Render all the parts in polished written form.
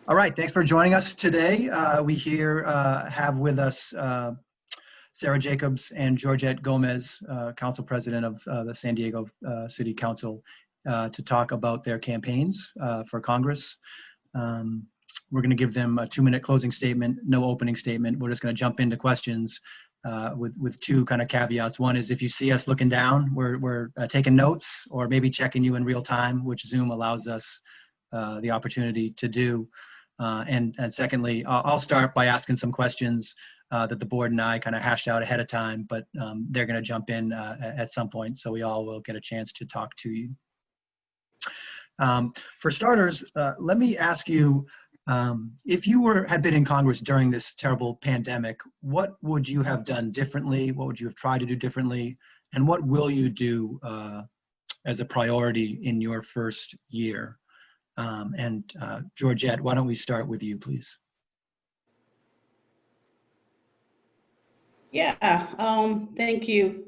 All right, thanks for joining us today. We here have with us Sarah Jacobs and Georgette Gómez, Council President of the San Diego City Council, to talk about their campaigns for Congress. We're going to give them a 2-minute closing statement, no opening statement. We're just going to jump into questions with two kind of caveats. One is if you see us looking down, we're taking notes or maybe checking you in real time, which Zoom allows us the opportunity to do. And secondly, I'll start by asking some questions that the board and I kind of hashed out ahead of time, but they're going to jump in at some point, so we all will get a chance to talk to you. For starters, let me ask you, if you had been in Congress during this terrible pandemic, what would you have done differently? What would you have tried to do differently? And what will you do as a priority in your first year? Georgette, why don't we start with you, please? Yeah, thank you.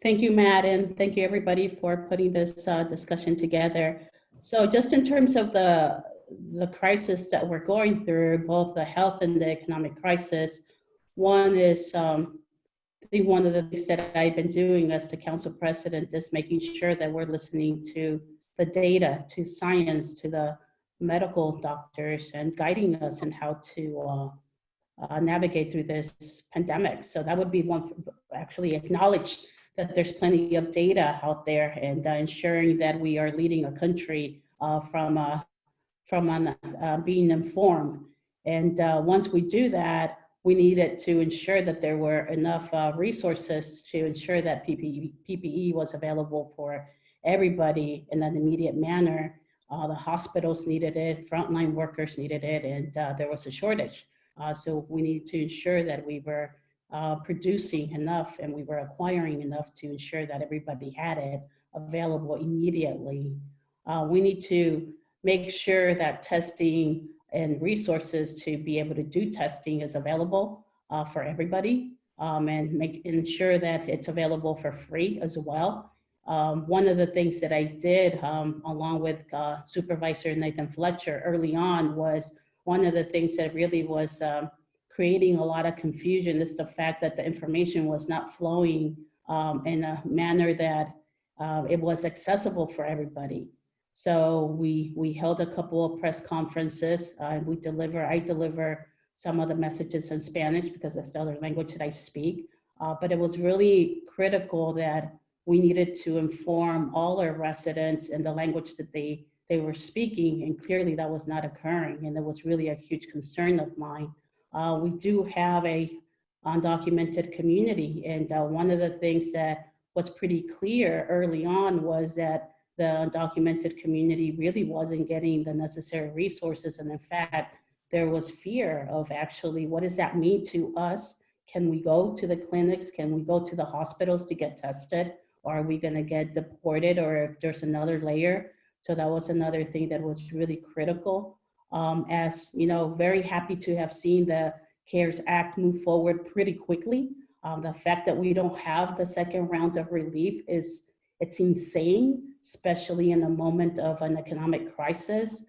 Thank you, Matt, and thank you everybody for putting this discussion together. So just in terms of the crisis that we're going through, both the health and the economic crisis, one is, I think one of the things that I've been doing as the council president is making sure that we're listening to the data, to science, to the medical doctors, and guiding us in how to navigate through this pandemic. So that would be one, actually acknowledge that there's plenty of data out there, and ensuring that we are leading a country from being informed. And once we do that, we needed to ensure that there were enough resources to ensure that PPE was available for everybody in an immediate manner. The hospitals needed it, frontline workers needed it, and there was a shortage. So we needed to ensure that we were producing enough and we were acquiring enough to ensure that everybody had it available immediately. We need to make sure that testing and resources to be able to do testing is available for everybody, and ensure that it's available for free as well. One of the things that I did along with Supervisor Nathan Fletcher early on was, one of the things that really was creating a lot of confusion is the fact that the information was not flowing in a manner that it was accessible for everybody. So we held a couple of press conferences. I deliver some of the messages in Spanish because that's the other language that I speak. But it was really critical that we needed to inform all our residents in the language that they were speaking, and clearly that was not occurring, and it was really a huge concern of mine. We do have a undocumented community, and one of the things that was pretty clear early on was that the undocumented community really wasn't getting the necessary resources, and in fact, there was fear of actually, what does that mean to us? Can we go to the clinics? Can we go to the hospitals to get tested? Or are we gonna get deported, or if there's another layer? So that was another thing that was really critical. As you know, very happy to have seen the CARES Act move forward pretty quickly. The fact that we don't have the second round of relief it's insane, especially in a moment of an economic crisis.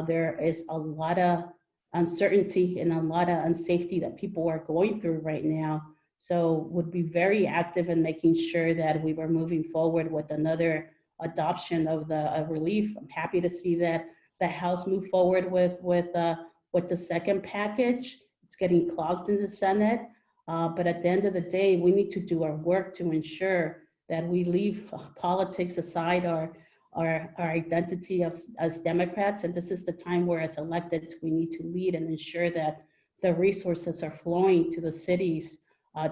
There is a lot of uncertainty and a lot of unsafety that people are going through right now. So would be very active in making sure that we were moving forward with another adoption of the relief. I'm happy to see that the House move forward with the second package. It's getting clogged in the Senate, but at the end of the day, we need to do our work to ensure that we leave politics aside, our identity as Democrats, and this is the time where, as elected, we need to lead and ensure that the resources are flowing to the cities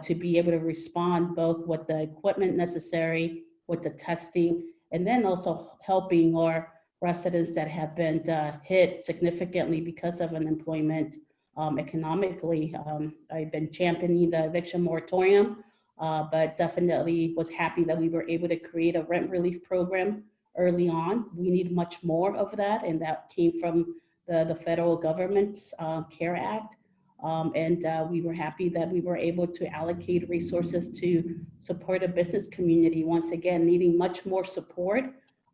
to be able to respond both with the equipment necessary, with the testing, and then also helping our residents that have been hit significantly because of unemployment economically. I've been championing the eviction moratorium, but definitely was happy that we were able to create a rent relief program early on. We need much more of that, and that came from the federal government's CARE Act. We were happy that we were able to allocate resources to support a business community, once again, needing much more support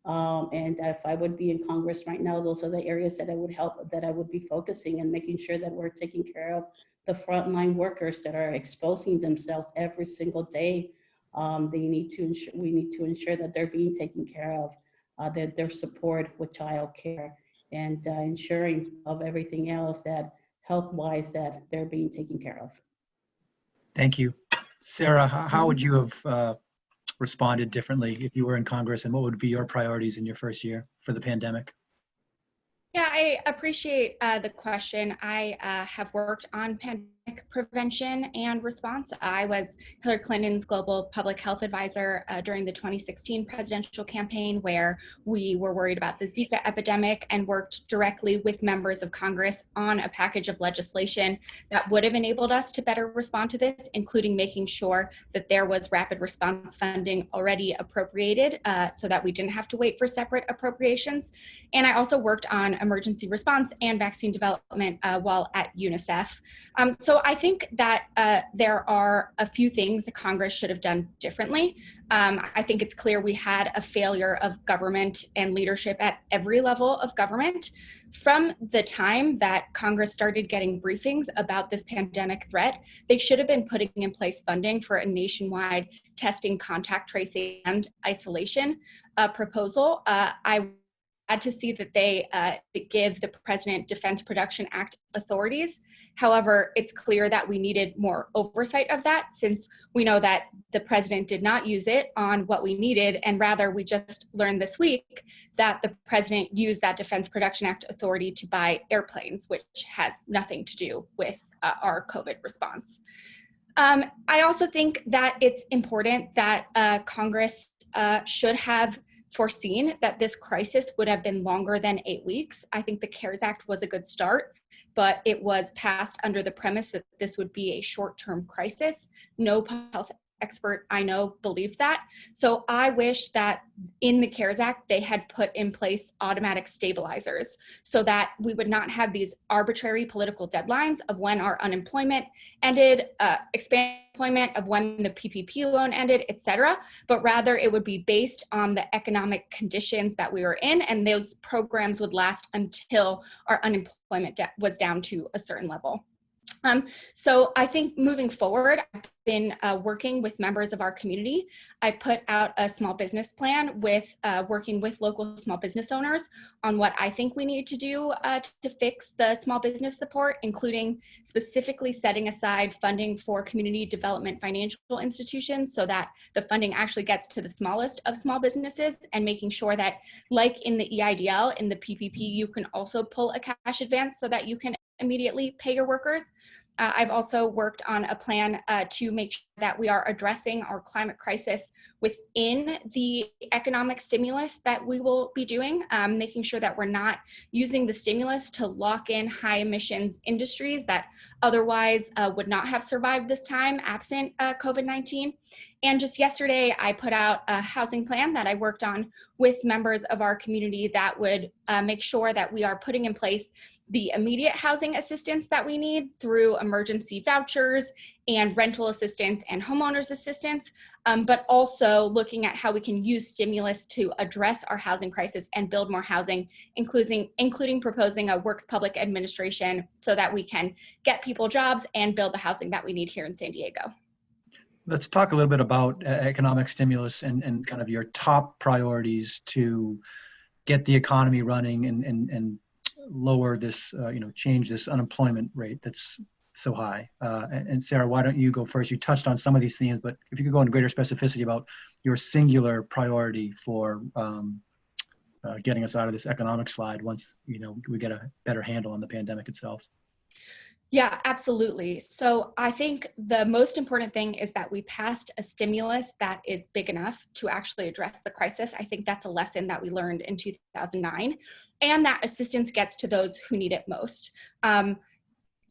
And if I would be in Congress right now, those are the areas that I would be focusing and making sure that we're taking care of the frontline workers that are exposing themselves every single day. We need to ensure that they're being taken care of, that their support with childcare, and ensuring of everything else that health-wise that they're being taken care of. Thank you. Sarah, how would you have responded differently if you were in Congress, and what would be your priorities in your first year for the pandemic? Yeah, I appreciate the question. I have worked on pandemic prevention and response. I was Hillary Clinton's global public health advisor during the 2016 presidential campaign, where we were worried about the Zika epidemic and worked directly with members of Congress on a package of legislation that would have enabled us to better respond to this, including making sure that there was rapid response funding already appropriated so that we didn't have to wait for separate appropriations. And I also worked on emergency response and vaccine development while at UNICEF. So I think that there are a few things that Congress should have done differently. I think it's clear we had a failure of government and leadership at every level of government. From the time that Congress started getting briefings about this pandemic threat, they should have been putting in place funding for a nationwide testing, contact tracing, and isolation proposal. I had to see that they give the President Defense Production Act authorities. However, it's clear that we needed more oversight of that, since we know that the president did not use it on what we needed, and rather we just learned this week that the president used that Defense Production Act authority to buy airplanes, which has nothing to do with our COVID response. I also think that it's important that Congress should have foreseen that this crisis would have been longer than 8 weeks. I think the CARES Act was a good start, but it was passed under the premise that this would be a short-term crisis. No health expert I know believed that. So I wish that in the CARES Act, they had put in place automatic stabilizers so that we would not have these arbitrary political deadlines of when our unemployment ended, expanded employment, of when the PPP loan ended, et cetera, but rather it would be based on the economic conditions that we were in, and those programs would last until our unemployment was down to a certain level. So I think moving forward, I've been working with members of our community. I put out a small business plan with working with local small business owners on what I think we need to do to fix the small business support, including specifically setting aside funding for community development financial institutions so that the funding actually gets to the smallest of small businesses, and making sure that, like in the EIDL, in the PPP, you can also pull a cash advance so that you can immediately pay your workers. I've also worked on a plan to make sure that we are addressing our climate crisis within the economic stimulus that we will be doing, making sure that we're not using the stimulus to lock in high emissions industries that otherwise would not have survived this time absent COVID-19. And just yesterday, I put out a housing plan that I worked on with members of our community that would make sure that we are putting in place the immediate housing assistance that we need through emergency vouchers and rental assistance and homeowners assistance, but also looking at how we can use stimulus to address our housing crisis and build more housing, including proposing a works public administration so that we can get people jobs and build the housing that we need here in San Diego. Let's talk a little bit about economic stimulus and kind of your top priorities to get the economy running and lower this, change this unemployment rate that's so high. And Sarah, why don't you go first? You touched on some of these themes, but if you could go into greater specificity about your singular priority for getting us out of this economic slide once, we get a better handle on the pandemic itself. Yeah, absolutely. So I think the most important thing is that we passed a stimulus that is big enough to actually address the crisis. I think that's a lesson that we learned in 2009, and that assistance gets to those who need it most.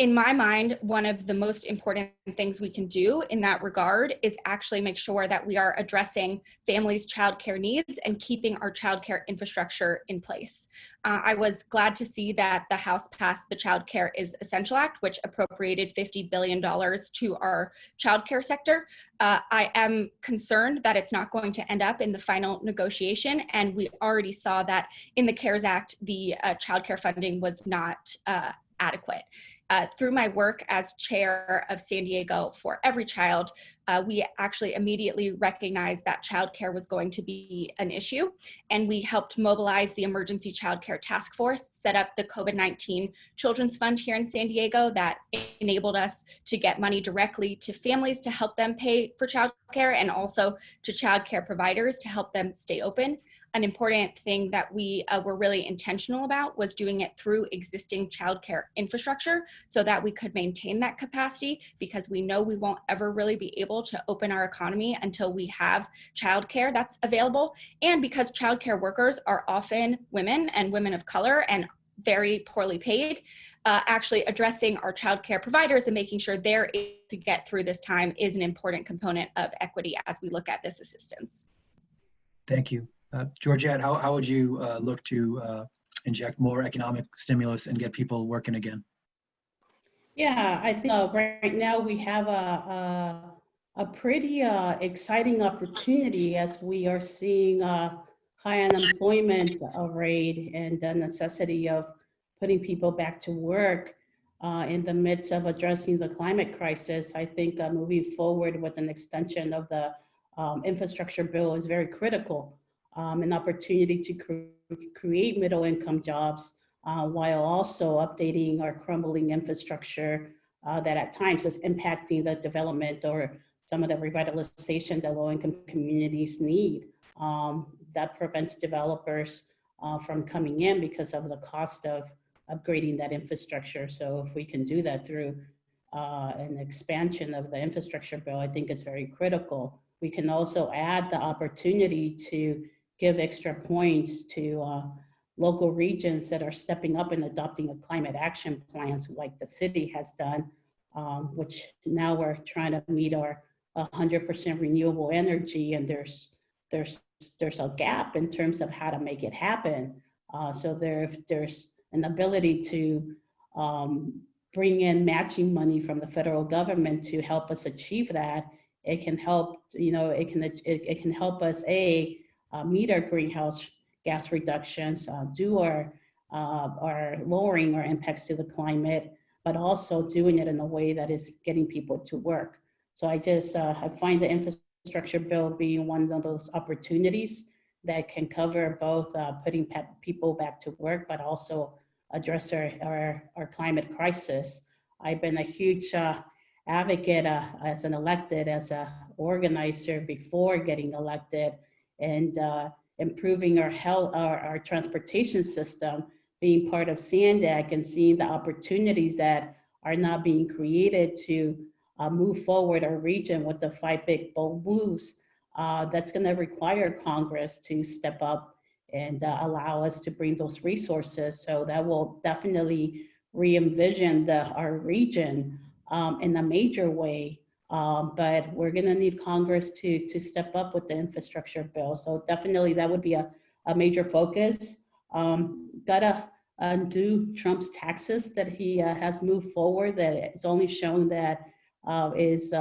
in my mind, one of the most important things we can do in that regard is actually make sure that we are addressing families' childcare needs and keeping our childcare infrastructure in place. I was glad to see that the House passed the Childcare is Essential Act, which appropriated $50 billion to our childcare sector. I am concerned that it's not going to end up in the final negotiation, and we already saw that in the CARES Act, the childcare funding was not adequate. Through my work as chair of San Diego for Every Child, we actually immediately recognized that childcare was going to be an issue, and we helped mobilize the Emergency Childcare Task Force, set up the COVID-19 Children's Fund here in San Diego that enabled us to get money directly to families to help them pay for childcare, and also to childcare providers to help them stay open. An important thing that we were really intentional about was doing it through existing childcare infrastructure so that we could maintain that capacity, because we know we won't ever really be able to open our economy until we have childcare that's available. And because childcare workers are often women and women of color and very poorly paid, actually addressing our childcare providers and making sure they're able to get through this time is an important component of equity as we look at this assistance. Thank you. Georgette, how would you look to inject more economic stimulus and get people working again? Yeah, I think right now we have a pretty exciting opportunity as we are seeing high unemployment rate and the necessity of putting people back to work in the midst of addressing the climate crisis. I think moving forward with an extension of the infrastructure bill is very critical. An opportunity to create middle-income jobs while also updating our crumbling infrastructure that at times is impacting the development or some of the revitalization that low-income communities need. That prevents developers from coming in because of the cost of upgrading that infrastructure. So if we can do that through an expansion of the infrastructure bill, I think it's very critical. We can also add the opportunity to give extra points to local regions that are stepping up and adopting a climate action plans like the city has done, which now we're trying to meet our 100% renewable energy, and there's a gap in terms of how to make it happen. So if there's an ability to bring in matching money from the federal government to help us achieve that, it can help, it can help us meet our greenhouse gas reductions, do our lowering our impacts to the climate, but also doing it in a way that is getting people to work. So I find the infrastructure bill being one of those opportunities that can cover both putting people back to work, but also address our climate crisis. I've been a huge advocate as an organizer before getting elected, and improving our health, our transportation system, being part of SANDAC and seeing the opportunities that are now being created to move forward our region with the 5 big bold moves. That's going to require Congress to step up and allow us to bring those resources. So that will definitely re-envision our region in a major way. But we're going to need Congress to step up with the infrastructure bill. So definitely that would be a major focus. Gotta undo Trump's taxes that he has moved forward, that it's only shown that is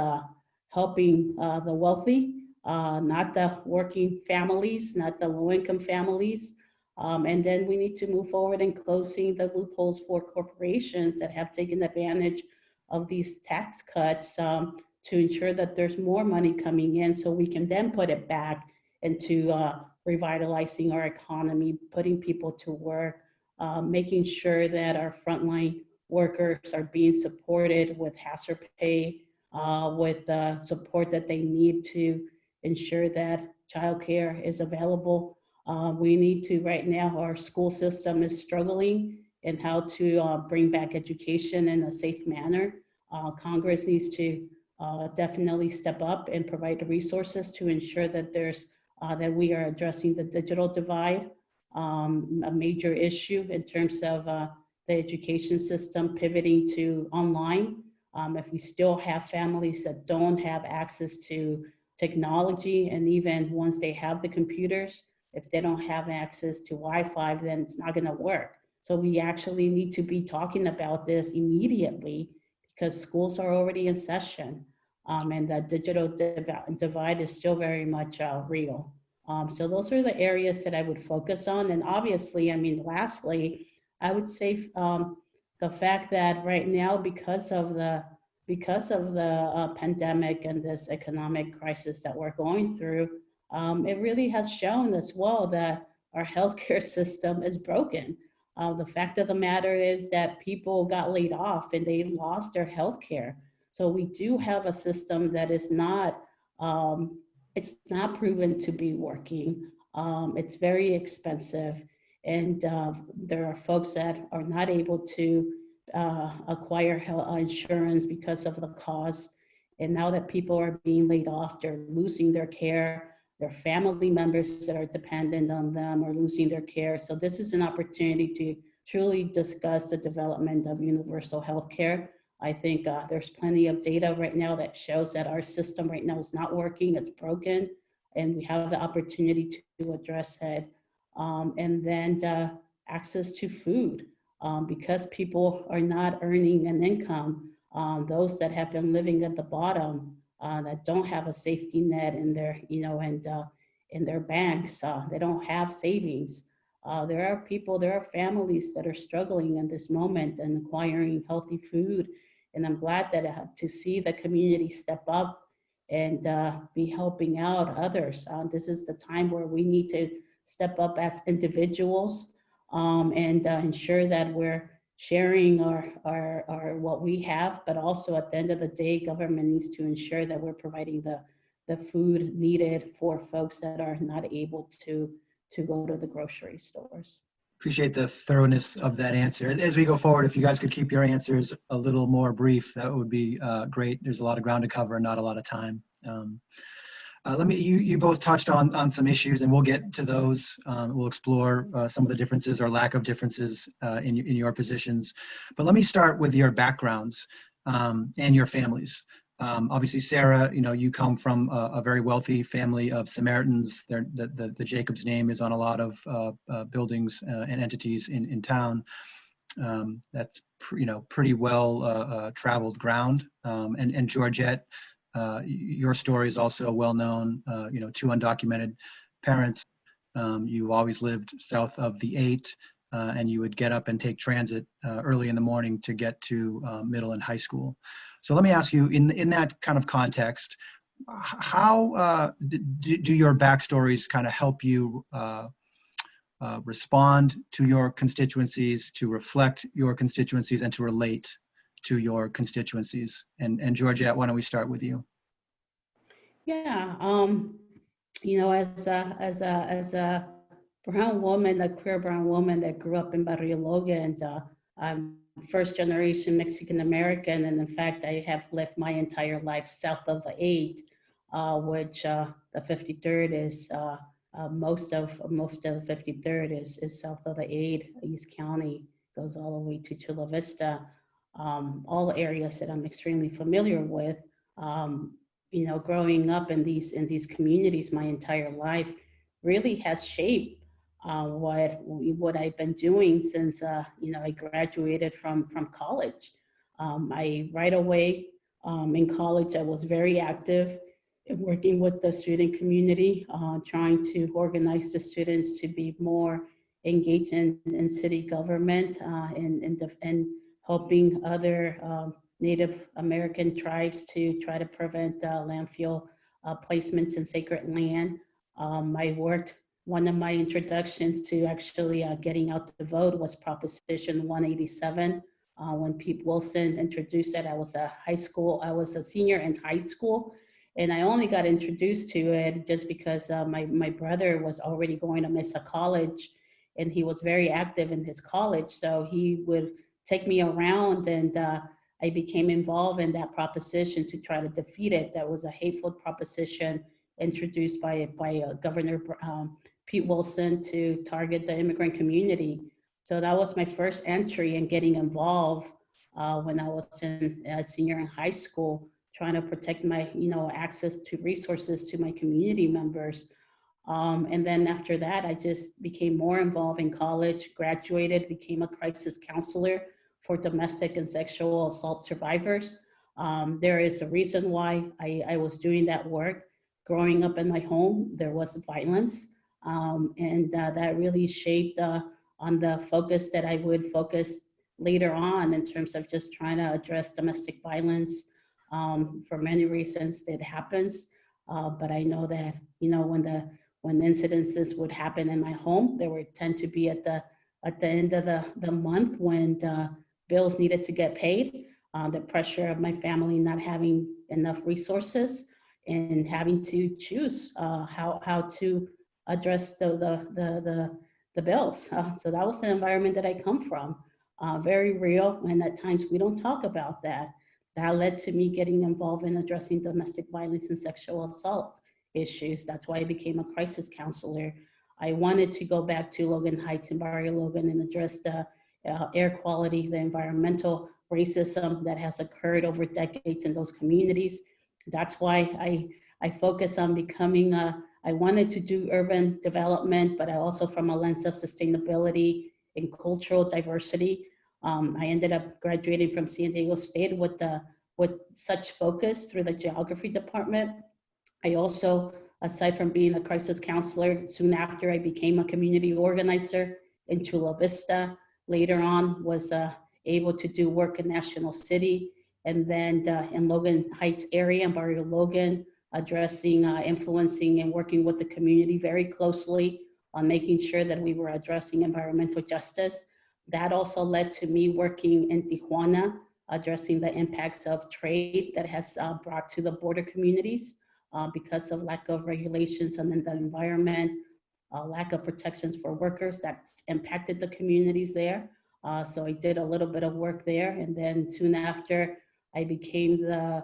helping the wealthy, not the working families, not the low-income families. And then we need to move forward in closing the loopholes for corporations that have taken advantage of these tax cuts to ensure that there's more money coming in so we can then put it back into revitalizing our economy, putting people to work, making sure that our frontline workers are being supported with hazard pay, with the support that they need to ensure that childcare is available. We need to, right now, our school system is struggling in how to bring back education in a safe manner. Congress needs to definitely step up and provide the resources to ensure that that we are addressing the digital divide, a major issue in terms of the education system pivoting to online. If we still have families that don't have access to technology, and even once they have the computers, if they don't have access to Wi-Fi, then it's not going to work. So we actually need to be talking about this immediately because schools are already in session, and the digital divide is still very much real. So those are the areas that I would focus on. And obviously, I mean, lastly, I would say the fact that right now, because of the pandemic and this economic crisis that we're going through, it really has shown as well that our healthcare system is broken. The fact of the matter is that people got laid off and they lost their healthcare. So we do have a system that is not, it's not proven to be working. It's very expensive. And there are folks that are not able to acquire health insurance because of the cost. And now that people are being laid off, they're losing their care. Their family members that are dependent on them are losing their care. So this is an opportunity to truly discuss the development of universal health care. I think there's plenty of data right now that shows that our system right now is not working, it's broken, and we have the opportunity to address it. And then access to food. Because people are not earning an income, those that have been living at the bottom, that don't have a safety net in their, and in their banks, they don't have savings. There are people, there are families that are struggling in this moment and acquiring healthy food. And I'm glad that to see the community step up and be helping out others. This is the time where we need to step up as individuals and ensure that we're sharing our what we have, but also at the end of the day, government needs to ensure that we're providing the food needed for folks that are not able to go to the grocery stores. Appreciate the thoroughness of that answer. As we go forward, if you guys could keep your answers a little more brief, that would be great. There's a lot of ground to cover and not a lot of time. You both touched on some issues, and we'll get to those. We'll explore some of the differences or lack of differences in your positions. But let me start with your backgrounds and your families. Obviously, Sarah, you come from a very wealthy family of Samaritans. The Jacobs name is on a lot of buildings and entities in town. That's pretty well traveled ground. And Georgette, your story is also well known. Two undocumented parents. You always lived south of the 8, and you would get up and take transit early in the morning to get to middle and high school. So let me ask you, in that kind of context, how do your backstories kind of help you respond to your constituencies, to reflect your constituencies, and to relate to your constituencies? And Georgette, why don't we start with you? Yeah, as a brown woman, a queer brown woman that grew up in Barrio Logan, and I'm first generation Mexican American, and in fact, I have lived my entire life south of the 8, which the 53rd is most of the 53rd is south of the 8. East County goes all the way to Chula Vista. All areas that I'm extremely familiar with. Growing up in these communities my entire life really has shaped what I've been doing since I graduated from college. I right away in college I was very active in working with the student community, trying to organize the students to be more engaged in city government and helping other Native American tribes to try to prevent landfill placements in sacred land. I worked, one of my introductions to actually getting out to vote was Proposition 187. When Pete Wilson introduced that, I was a senior in high school, and I only got introduced to it just because my brother was already going to Mesa College, and he was very active in his college, so he would take me around, and I became involved in that proposition to try to defeat it. That was a hateful proposition introduced by Governor Pete Wilson to target the immigrant community. So that was my first entry in getting involved when I was in senior in high school, trying to protect my, access to resources to my community members. And then after that, I just became more involved in college, graduated, became a crisis counselor for domestic and sexual assault survivors. There is a reason why I was doing that work. Growing up in my home, there was violence, and that really shaped on the focus that I would focus later on in terms of just trying to address domestic violence. For many reasons it happens, but I know that, when incidences would happen in my home, they would tend to be at the end of the month when bills needed to get paid, the pressure of my family not having enough resources and having to choose how to address the bills. So that was the environment that I come from, very real, and at times we don't talk about that. That led to me getting involved in addressing domestic violence and sexual assault issues. That's why I became a crisis counselor. I wanted to go back to Logan Heights and Barrio Logan and address the air quality, the environmental racism that has occurred over decades in those communities. That's why I focus on becoming I wanted to do urban development, but I also from a lens of sustainability and cultural diversity. I ended up graduating from San Diego State with such focus through the geography department. I also, aside from being a crisis counselor, soon after I became a community organizer in Chula Vista. Later on was able to do work in National City, and then in Logan Heights area, in Barrio Logan, addressing, influencing and working with the community very closely on making sure that we were addressing environmental justice. That also led to me working in Tijuana, addressing the impacts of trade that has brought to the border communities because of lack of regulations and then the environment, lack of protections for workers that's impacted the communities there. So I did a little bit of work there. And then soon after, I became the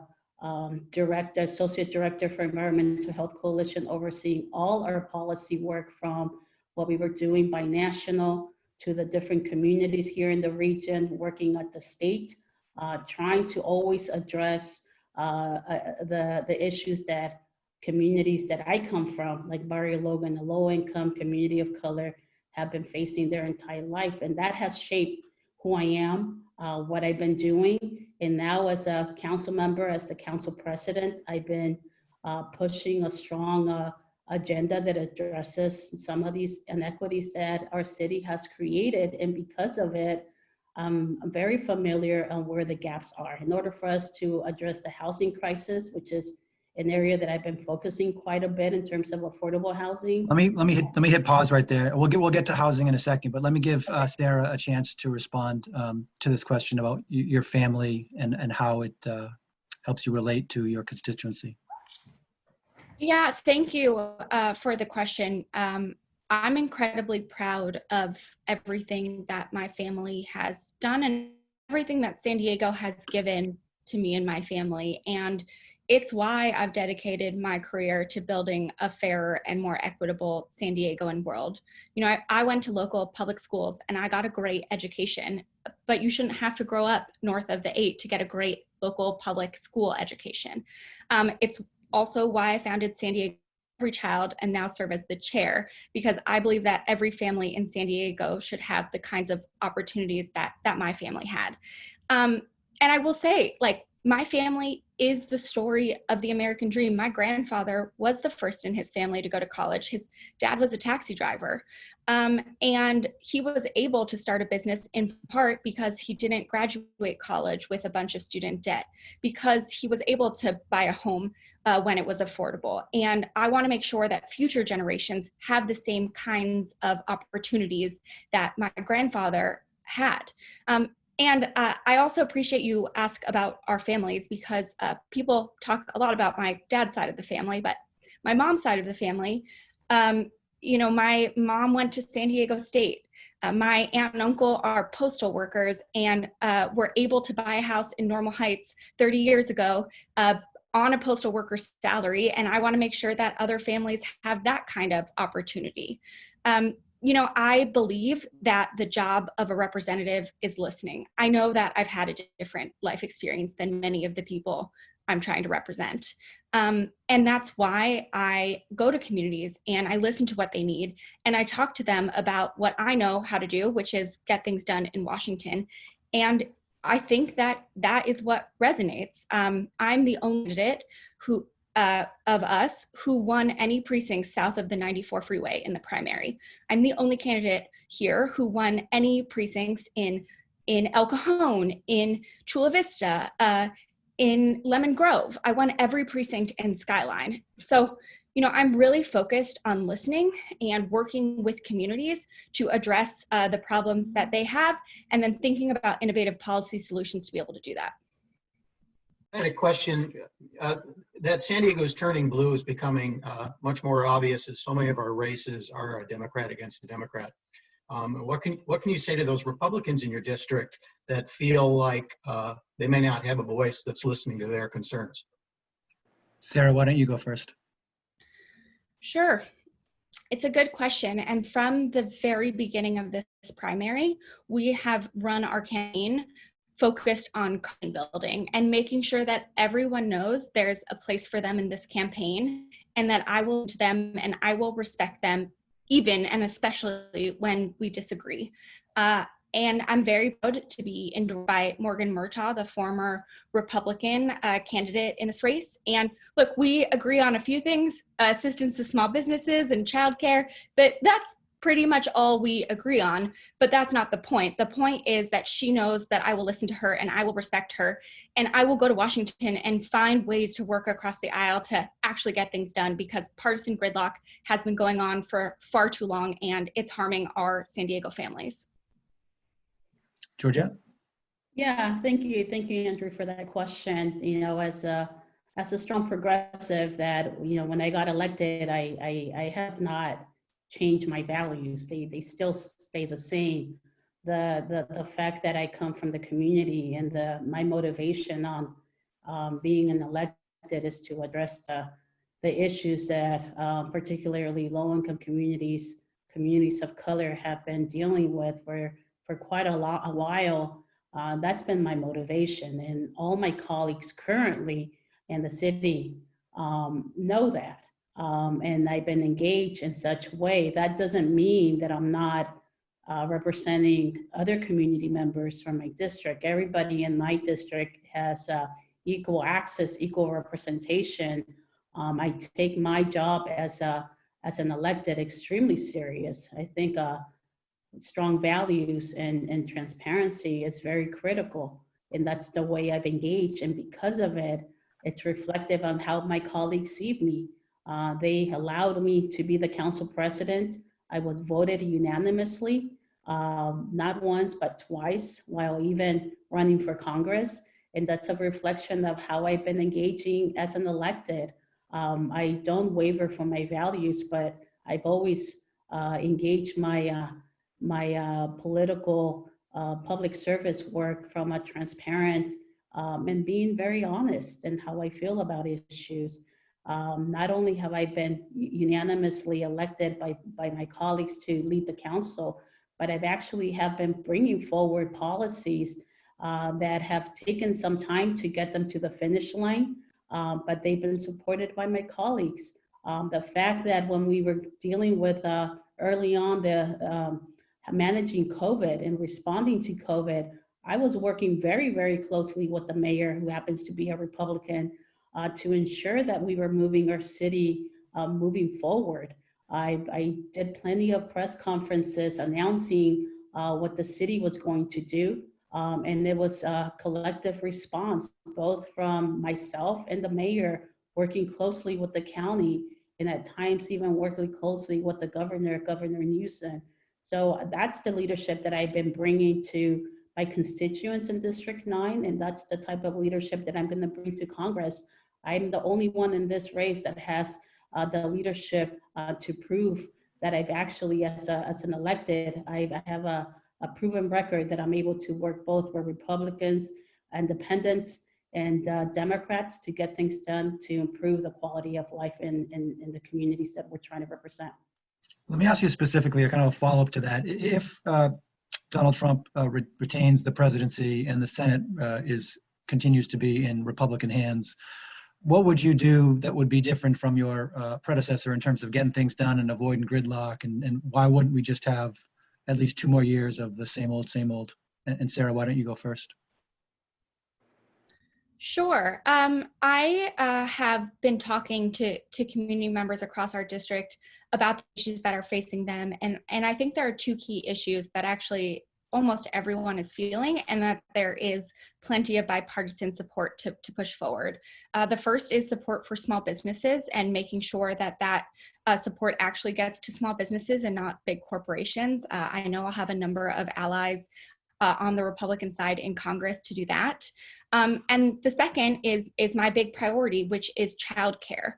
Associate Director for Environmental Health Coalition, overseeing all our policy work from what we were doing by national to the different communities here in the region, working at the state, trying to always address the issues that communities that I come from, like Barrio Logan, a low income community of color, have been facing their entire life. And that has shaped who I am, what I've been doing. And now as a council member, as the council president, I've been pushing a strong agenda that addresses some of these inequities that our city has created. And because of it, I'm very familiar on where the gaps are. In order for us to address the housing crisis, which is an area that I've been focusing quite a bit in terms of affordable housing. Let me hit pause right there. We'll get to housing in a second, but let me give Sarah a chance to respond to this question about your family and how it helps you relate to your constituency. Yeah, thank you for the question. I'm incredibly proud of everything that my family has done and everything that San Diego has given to me and my family. And it's why I've dedicated my career to building a fairer and more equitable San Diegoan world. You know, I went to local public schools and I got a great education, but you shouldn't have to grow up north of the 8 to get a great local public school education. It's also why I founded San Diego Every Child and now serve as the chair, because I believe that every family in San Diego should have the kinds of opportunities that my family had. And I will say, like, my family is the story of the American dream. My grandfather was the first in his family to go to college. His dad was a taxi driver. And he was able to start a business in part because he didn't graduate college with a bunch of student debt, because he was able to buy a home when it was affordable. And I want to make sure that future generations have the same kinds of opportunities that my grandfather had. And I also appreciate you ask about our families, because people talk a lot about my dad's side of the family, but my mom's side of the family, you know, my mom went to San Diego State. My aunt and uncle are postal workers and were able to buy a house in Normal Heights 30 years ago on a postal worker's salary. And I want to make sure that other families have that kind of opportunity. you know, I believe that the job of a representative is listening. I know that I've had a different life experience than many of the people I'm trying to represent. And that's why I go to communities and I listen to what they need. And I talk to them about what I know how to do, which is get things done in Washington. And I think that that is what resonates. I'm the only candidate who, of us who won any precincts south of the 94 freeway in the primary. I'm the only candidate here who won any precincts in El Cajon, in Chula Vista, in Lemon Grove. I won every precinct in Skyline. So, you know, I'm really focused on listening and working with communities to address the problems that they have, and then thinking about innovative policy solutions to be able to do that. I had a question. That San Diego's turning blue is becoming much more obvious as so many of our races are a Democrat against a Democrat. What can you say to those Republicans in your district that feel like they may not have a voice that's listening to their concerns? Sarah, why don't you go first? Sure. It's a good question. And from the very beginning of this primary, we have run our campaign focused on coalition building and making sure that everyone knows there's a place for them in this campaign, and that I will listen to them and I will respect them, even and especially when we disagree. And I'm very proud to be endorsed by Morgan Murtaugh, the former Republican candidate in this race. And look, we agree on a few things, assistance to small businesses and childcare, but that's pretty much all we agree on. But that's not the point. The point is that she knows that I will listen to her and I will respect her. And I will go to Washington and find ways to work across the aisle to actually get things done, because partisan gridlock has been going on for far too long and it's harming our San Diego families. Georgette? Yeah, thank you, Andrew, for that question. You know, as a strong progressive, that, you know, when I got elected, I have not changed my values. They still stay the same. The fact that I come from the community and my motivation on being an elected is to address the issues that particularly low-income communities of color have been dealing with for quite a while. That's been my motivation, and all my colleagues currently in the city know that. And I've been engaged in such a way. That doesn't mean that I'm not representing other community members from my district. Everybody in my district has equal access, equal representation. I take my job as an elected extremely serious. I think strong values and transparency is very critical, and that's the way I've engaged. And because of it, it's reflective on how my colleagues see me. They allowed me to be the council president. I was voted unanimously, not once, but twice, while even running for Congress. And that's a reflection of how I've been engaging as an elected. I don't waver from my values, but I've always engaged my political public service work from a transparent and being very honest in how I feel about issues. Not only have I been unanimously elected by my colleagues to lead the council, but I've actually have been bringing forward policies that have taken some time to get them to the finish line, but they've been supported by my colleagues. The fact that when we were dealing with early on the managing COVID and responding to COVID, I was working very, very closely with the mayor, who happens to be a Republican, to ensure that we were moving our city moving forward. I did plenty of press conferences announcing what the city was going to do. And there was a collective response, both from myself and the mayor, working closely with the county, and at times even working closely with the Governor Newsom. So that's the leadership that I've been bringing to my constituents in District 9, and that's the type of leadership that I'm going to bring to Congress. I'm the only one in this race that has the leadership to prove that I've actually, as an elected, I have a proven record that I'm able to work both with Republicans, independents, and Democrats to get things done to improve the quality of life in the communities that we're trying to represent. Let me ask you specifically a kind of a follow-up to that. If Donald Trump retains the presidency and the Senate continues to be in Republican hands, what would you do that would be different from your predecessor in terms of getting things done and avoiding gridlock? And why wouldn't we just have at least 2 more years of the same old, same old? And Sarah, why don't you go first? Sure. I have been talking to community members across our district about the issues that are facing them. And I think there are 2 key issues that actually almost everyone is feeling, and that there is plenty of bipartisan support to push forward. The first is support for small businesses and making sure that support actually gets to small businesses and not big corporations. I know I'll have a number of allies on the Republican side in Congress to do that. And the second is my big priority, which is childcare.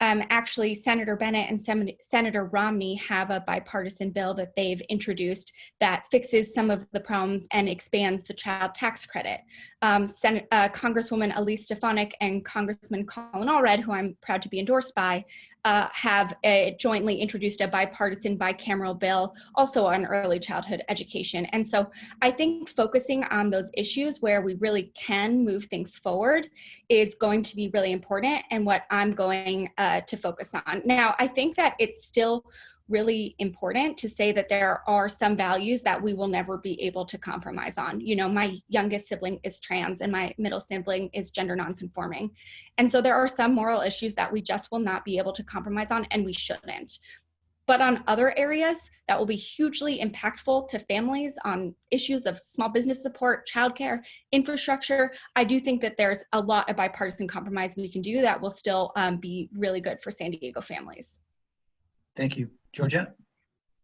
Actually, Senator Bennett and Senator Romney have a bipartisan bill that they've introduced that fixes some of the problems and expands the child tax credit. Congresswoman Elise Stefanik and Congressman Colin Allred, who I'm proud to be endorsed by, have jointly introduced a bipartisan bicameral bill also on early childhood education. And so I think focusing on those issues where we really can move things forward is going to be really important, and what I'm going to focus on. Now, I think that it's still really important to say that there are some values that we will never be able to compromise on. You know, my youngest sibling is trans and my middle sibling is gender nonconforming. And so there are some moral issues that we just will not be able to compromise on, and we shouldn't. But on other areas that will be hugely impactful to families, on issues of small business support, childcare, infrastructure, I do think that there's a lot of bipartisan compromise we can do that will still be really good for San Diego families. Thank you. Georgette?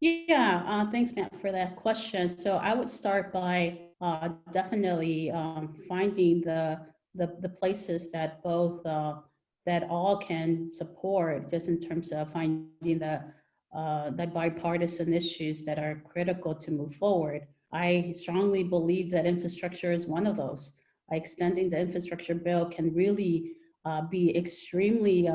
Yeah, thanks, Matt, for that question. So I would start by definitely finding the places that both that all can support, just in terms of finding the bipartisan issues that are critical to move forward. I strongly believe that infrastructure is one of those. Extending the infrastructure bill can really be extremely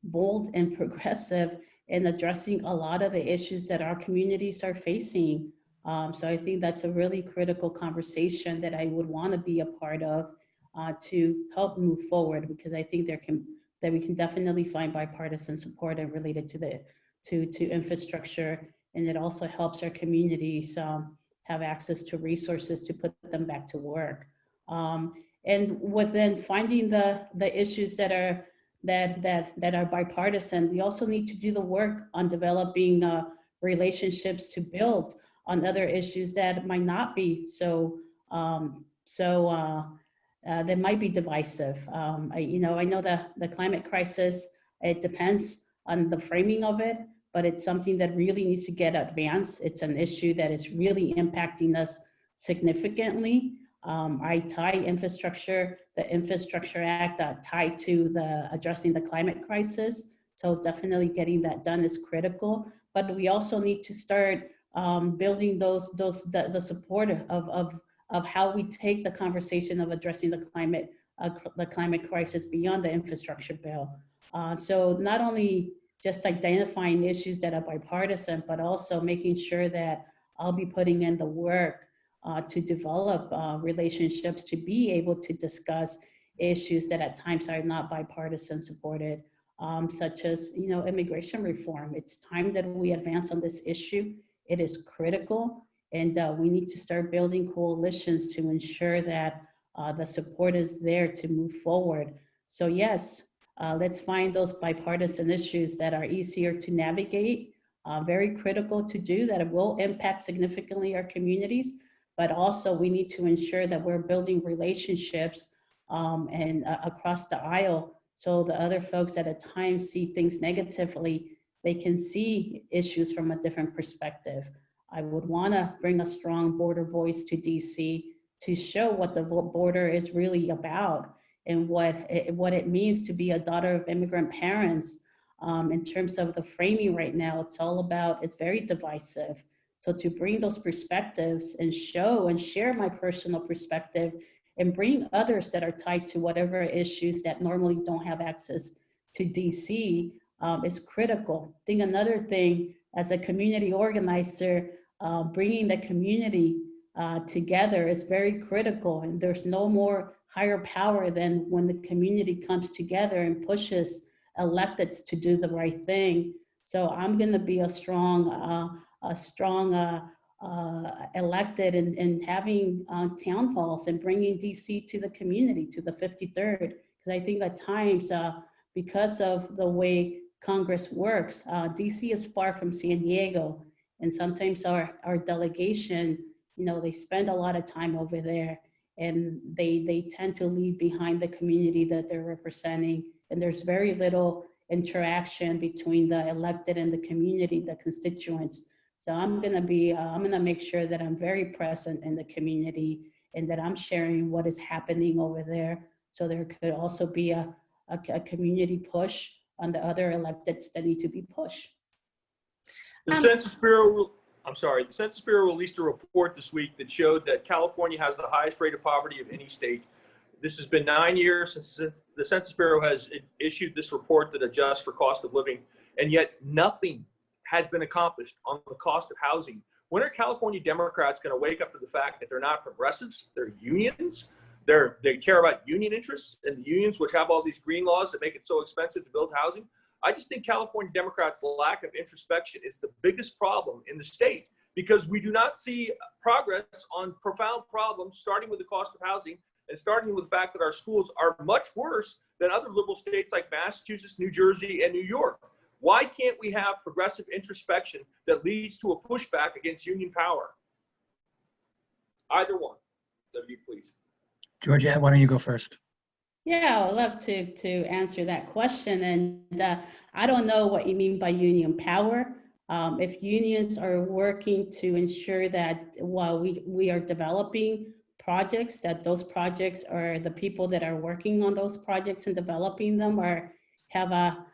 bold and progressive in addressing a lot of the issues that our communities are facing. So I think that's a really critical conversation that I would want to be a part of to help move forward, because I think we can definitely find bipartisan support related to infrastructure, and it also helps our communities have access to resources to put them back to work. And within finding the issues that are bipartisan, we also need to do the work on developing relationships to build on other issues that might not be that might be divisive. I know the climate crisis, it depends on the framing of it, but it's something that really needs to get advanced. It's an issue that is really impacting us significantly. I tie the Infrastructure Act tied to the addressing the climate crisis. So definitely getting that done is critical, but we also need to start building the support of how we take the conversation of addressing the climate crisis beyond the infrastructure bill. So not only just identifying issues that are bipartisan, but also making sure that I'll be putting in the work to develop relationships to be able to discuss issues that at times are not bipartisan supported, such as immigration reform. It's time that we advance on this issue. It is critical, and we need to start building coalitions to ensure that the support is there to move forward. So yes, let's find those bipartisan issues that are easier to navigate, very critical to do, that it will impact significantly our communities, but also we need to ensure that we're building relationships and across the aisle, so the other folks that at times see things negatively, they can see issues from a different perspective. I would want to bring a strong border voice to DC to show what the border is really about and what it means to be a daughter of immigrant parents. In terms of the framing right now, it's very divisive. So to bring those perspectives and show and share my personal perspective and bring others that are tied to whatever issues that normally don't have access to DC is critical. I think another thing as a community organizer, bringing the community together is very critical, and there's no more higher power than when the community comes together and pushes electeds to do the right thing. So I'm going to be a strong elected in having town halls and bringing DC to the community, to the 53rd, because I think at times, because of the way Congress works, DC is far from San Diego, and sometimes our delegation, you know, they spend a lot of time over there, and they tend to leave behind the community that they're representing, and there's very little interaction between the elected and the community, the constituents. So I'm gonna make sure that I'm very present in the community and that I'm sharing what is happening over there. So there could also be a community push on the other electeds that need to be pushed. The Census Bureau, I'm sorry, the Census Bureau released a report this week that showed that California has the highest rate of poverty of any state. This has been 9 years since the Census Bureau has issued this report that adjusts for cost of living, and yet nothing has been accomplished on the cost of housing. When are California Democrats going to wake up to the fact that they're not progressives, they're unions, they care about union interests, and the unions which have all these green laws that make it so expensive to build housing? I just think California Democrats' lack of introspection is the biggest problem in the state, because we do not see progress on profound problems, starting with the cost of housing and starting with the fact that our schools are much worse than other liberal states like Massachusetts, New Jersey, and New York. Why can't we have progressive introspection that leads to a pushback against union power? Either one, W, please. Georgette, why don't you go first? Yeah, I'd love to answer that question. And I don't know what you mean by union power. If unions are working to ensure that while we are developing projects, that those projects are the people that are working on those projects and developing them have a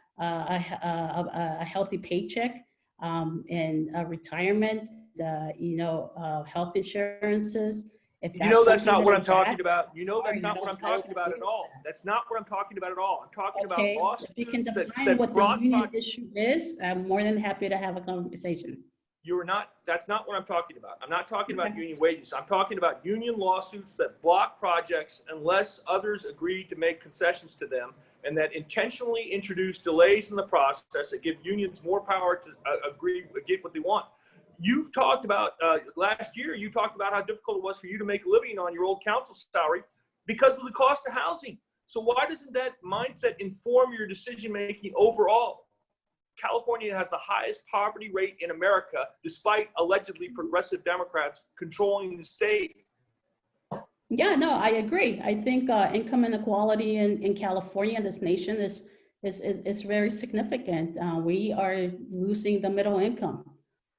healthy paycheck and a retirement, health insurances. You know that's not what I'm talking about. You know that's not what I'm talking about at all. That's not what I'm talking about at all. I'm talking about lawsuits. If you can define what the union issue is, I'm more than happy to have a conversation. You're not, that's not what I'm talking about. I'm not talking about union wages. I'm talking about union lawsuits that block projects unless others agree to make concessions to them, and that intentionally introduce delays in the process that give unions more power to get what they want. You've talked about, last year, you talked about how difficult it was for you to make a living on your old council salary because of the cost of housing. So why doesn't that mindset inform your decision-making overall? California has the highest poverty rate in America, despite allegedly progressive Democrats controlling the state. Yeah, no, I agree. I think income inequality in California and this nation is very significant. We are losing the middle income.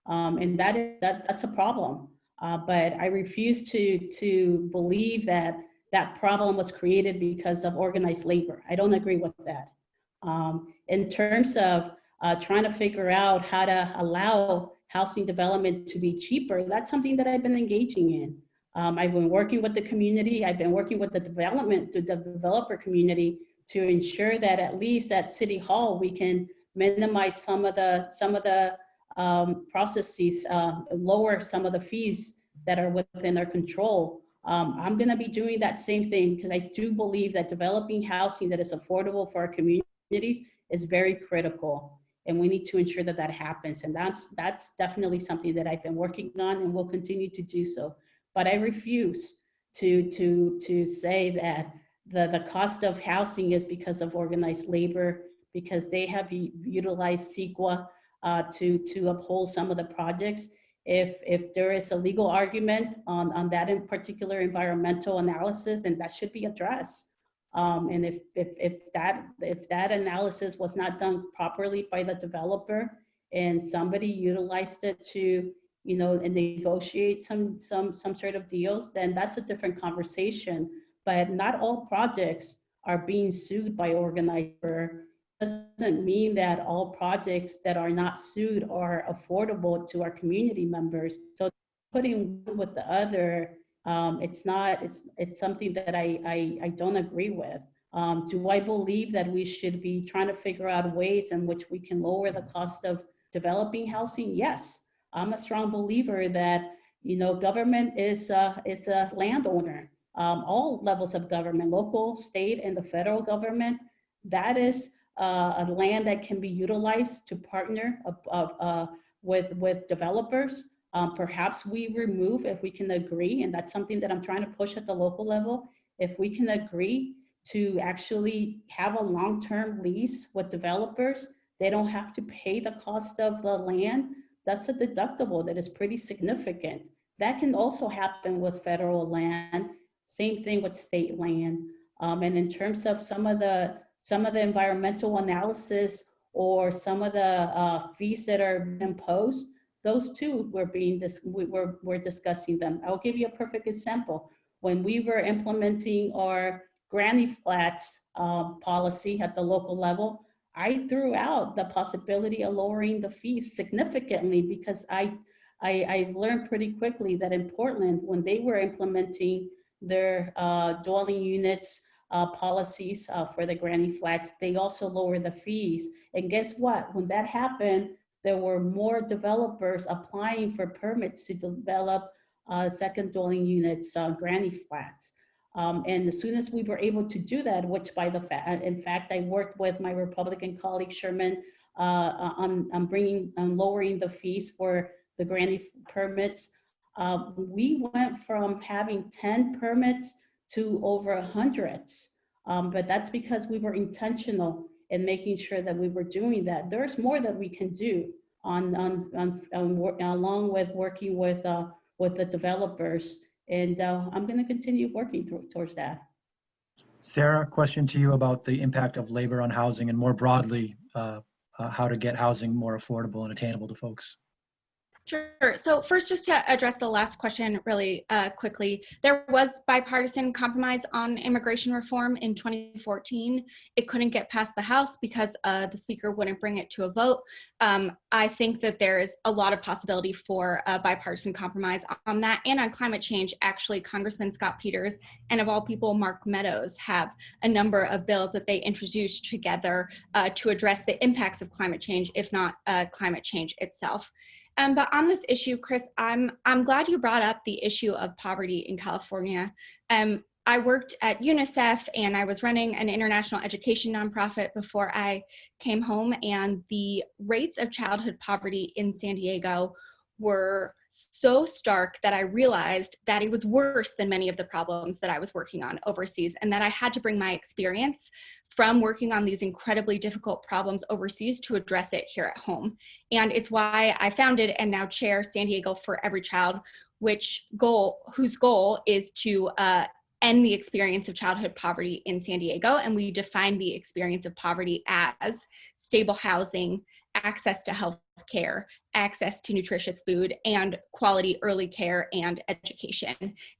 And that's a problem. But I refuse to believe that problem was created because of organized labor. I don't agree with that. In terms of trying to figure out how to allow housing development to be cheaper, that's something that I've been engaging in. I've been working with the community. I've been working with the developer community to ensure that at least at City Hall, we can minimize some of the processes, lower some of the fees that are within our control. I'm going to be doing that same thing because I do believe that developing housing that is affordable for our communities is very critical, and we need to ensure that that happens. And that's definitely something that I've been working on and will continue to do so. But I refuse to say that the cost of housing is because of organized labor, because they have utilized CEQA to uphold some of the projects. If there is a legal argument on that in particular environmental analysis, then that should be addressed. And if that analysis was not done properly by the developer and somebody utilized it to, and negotiate some sort of deals, then that's a different conversation. But not all projects are being sued by organizer. Doesn't mean that all projects that are not sued are affordable to our community members. So putting one with the other, it's something that I don't agree with. Do I believe that we should be trying to figure out ways in which we can lower the cost of developing housing, yes. I'm a strong believer that, government is a landowner. All levels of government, local, state, and the federal government, that is a land that can be utilized to partner with developers. Perhaps we remove, if we can agree, and that's something that I'm trying to push at the local level, if we can agree to actually have a long-term lease with developers, they don't have to pay the cost of the land. That's a deductible that is pretty significant. That can also happen with federal land. Same thing with state land. And in terms of some of the environmental analysis or some of the fees that are imposed, those too we're discussing them. I'll give you a perfect example. When we were implementing our granny flats policy at the local level, I threw out the possibility of lowering the fees significantly because I learned pretty quickly that in Portland, when they were implementing their dwelling units policies for the granny flats, they also lowered the fees. And guess what? When that happened, there were more developers applying for permits to develop second dwelling units, granny flats. And as soon as we were able to do that, which in fact, I worked with my Republican colleague Sherman on lowering the fees for the granny permits. We went from having 10 permits to over hundreds. But that's because we were intentional in making sure that we were doing that. There's more that we can do along with working with the developers. And I'm going to continue working towards that. Sarah, question to you about the impact of labor on housing and more broadly, how to get housing more affordable and attainable to folks. Sure. So first, just to address the last question really quickly, there was bipartisan compromise on immigration reform in 2014. It couldn't get past the House because the Speaker wouldn't bring it to a vote. I think that there is a lot of possibility for a bipartisan compromise on that. And on climate change, actually, Congressman Scott Peters and, of all people, Mark Meadows have a number of bills that they introduced together to address the impacts of climate change, if not climate change itself. But on this issue, Chris, I'm glad you brought up the issue of poverty in California. I worked at UNICEF and I was running an international education nonprofit before I came home, and the rates of childhood poverty in San Diego were so stark that I realized that it was worse than many of the problems that I was working on overseas, and that I had to bring my experience from working on these incredibly difficult problems overseas to address it here at home. And it's why I founded and now chair San Diego for Every Child, whose goal is to end the experience of childhood poverty in San Diego. And we define the experience of poverty as stable housing, access to health care, access to nutritious food, and quality early care and education.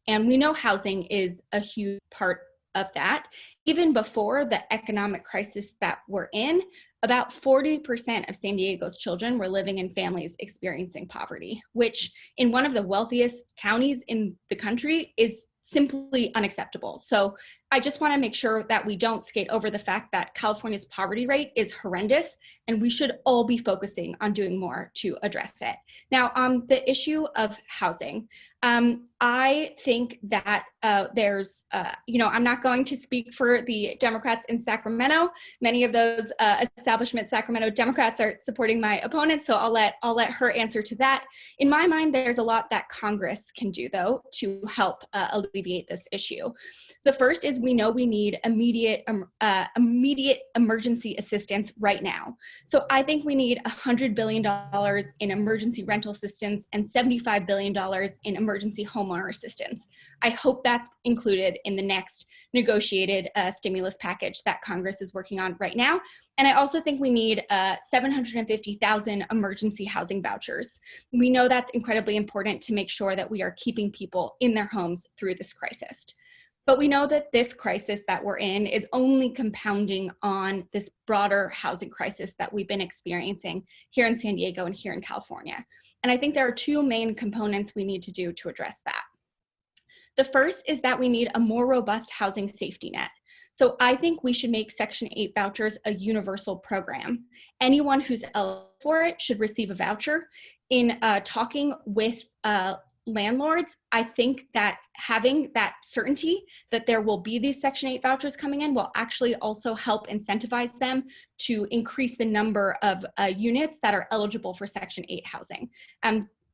And we know housing is a huge part of that. Even before the economic crisis that we're in, about 40% of San Diego's children were living in families experiencing poverty, which in one of the wealthiest counties in the country is simply unacceptable. So I just want to make sure that we don't skate over the fact that California's poverty rate is horrendous, and we should all be focusing on doing more to address it. Now, on the issue of housing, I think that there's, I'm not going to speak for the Democrats in Sacramento. Many of those establishment Sacramento Democrats are supporting my opponent, so I'll let her answer to that. In my mind, there's a lot that Congress can do, though, to help alleviate this issue. The first is we know we need immediate emergency assistance right now. So I think we need $100 billion in emergency rental assistance and $75 billion in emergency homeowner assistance. I hope that's included in the next negotiated stimulus package that Congress is working on right now. And I also think we need 750,000 emergency housing vouchers. We know that's incredibly important to make sure that we are keeping people in their homes through this crisis. But we know that this crisis that we're in is only compounding on this broader housing crisis that we've been experiencing here in San Diego and here in California. And I think there are two main components we need to do to address that. The first is that we need a more robust housing safety net. So I think we should make Section 8 vouchers a universal program. Anyone who's eligible for it should receive a voucher. In talking with landlords, I think that having that certainty that there will be these Section 8 vouchers coming in will actually also help incentivize them to increase the number of units that are eligible for Section 8 housing.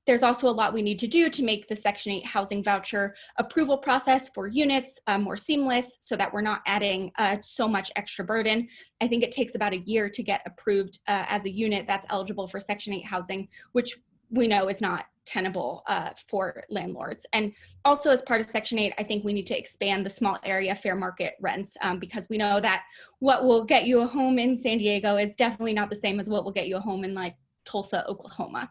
There's also a lot we need to do to make the Section 8 housing voucher approval process for units more seamless so that we're not adding so much extra burden. I think it takes about a year to get approved as a unit that's eligible for Section 8 housing, which we know is not tenable for landlords. And also as part of Section 8, I think we need to expand the small area fair market rents because we know that what will get you a home in San Diego is definitely not the same as what will get you a home in like Tulsa, Oklahoma.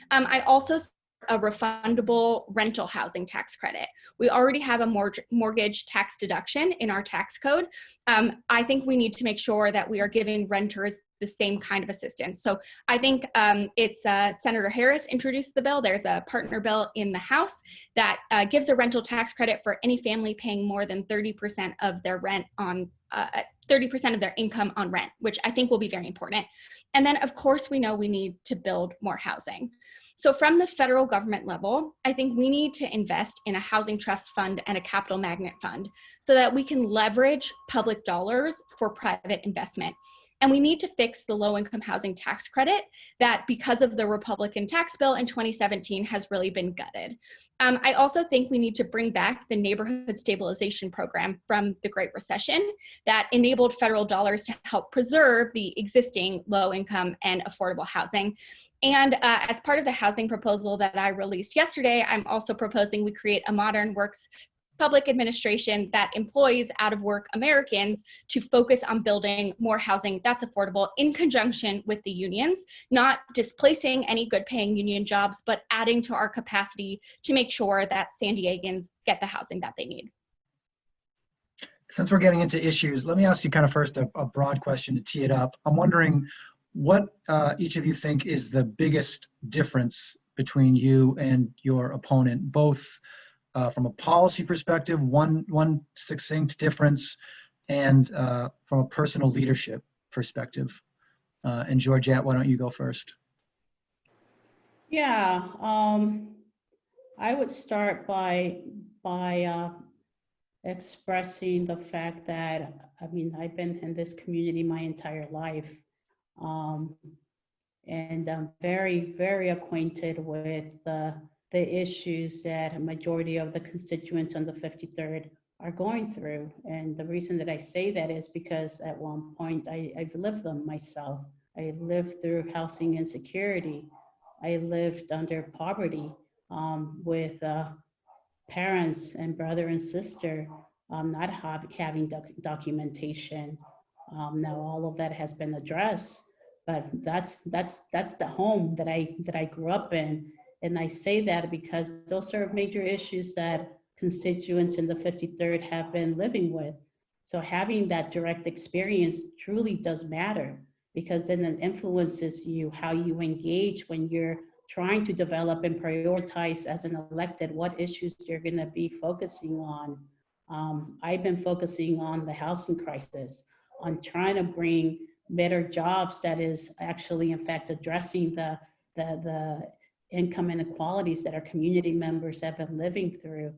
I also support a refundable rental housing tax credit. We already have a mortgage tax deduction in our tax code. I think we need to make sure that we are giving renters the same kind of assistance. So I think it's Senator Harris introduced the bill. There's a partner bill in the House that gives a rental tax credit for any family paying more than 30% of their rent on 30% of their income on rent, which I think will be very important. And then of course we know we need to build more housing. So from the federal government level, I think we need to invest in a housing trust fund and a capital magnet fund so that we can leverage public dollars for private investment. And we need to fix the low-income housing tax credit that, because of the Republican tax bill in 2017, has really been gutted. I also think we need to bring back the neighborhood stabilization program from the Great Recession that enabled federal dollars to help preserve the existing low-income and affordable housing. And as part of the housing proposal that I released yesterday, I'm also proposing we create a modern works public administration that employs out-of-work Americans to focus on building more housing that's affordable in conjunction with the unions, not displacing any good-paying union jobs, but adding to our capacity to make sure that San Diegans get the housing that they need. Since we're getting into issues, let me ask you kind of first a broad question to tee it up. I'm wondering what each of you think is the biggest difference between you and your opponent, both from a policy perspective, one succinct difference, and from a personal leadership perspective. And Georgette, why don't you go first? Yeah, I would start by expressing the fact that, I mean, I've been in this community my entire life, and I'm very, very acquainted with the issues that a majority of the constituents on the 53rd are going through. And the reason that I say that is because at one point I've lived them myself. I lived through housing insecurity. I lived under poverty with parents and brother and sister not having documentation. Now all of that has been addressed, but that's the home that I grew up in. And I say that because those are major issues that constituents in the 53rd have been living with. So having that direct experience truly does matter, because then it influences you, how you engage when you're trying to develop and prioritize as an elected what issues you're going to be focusing on. I've been focusing on the housing crisis, on trying to bring better jobs that is actually, in fact, addressing the income inequalities that our community members have been living through,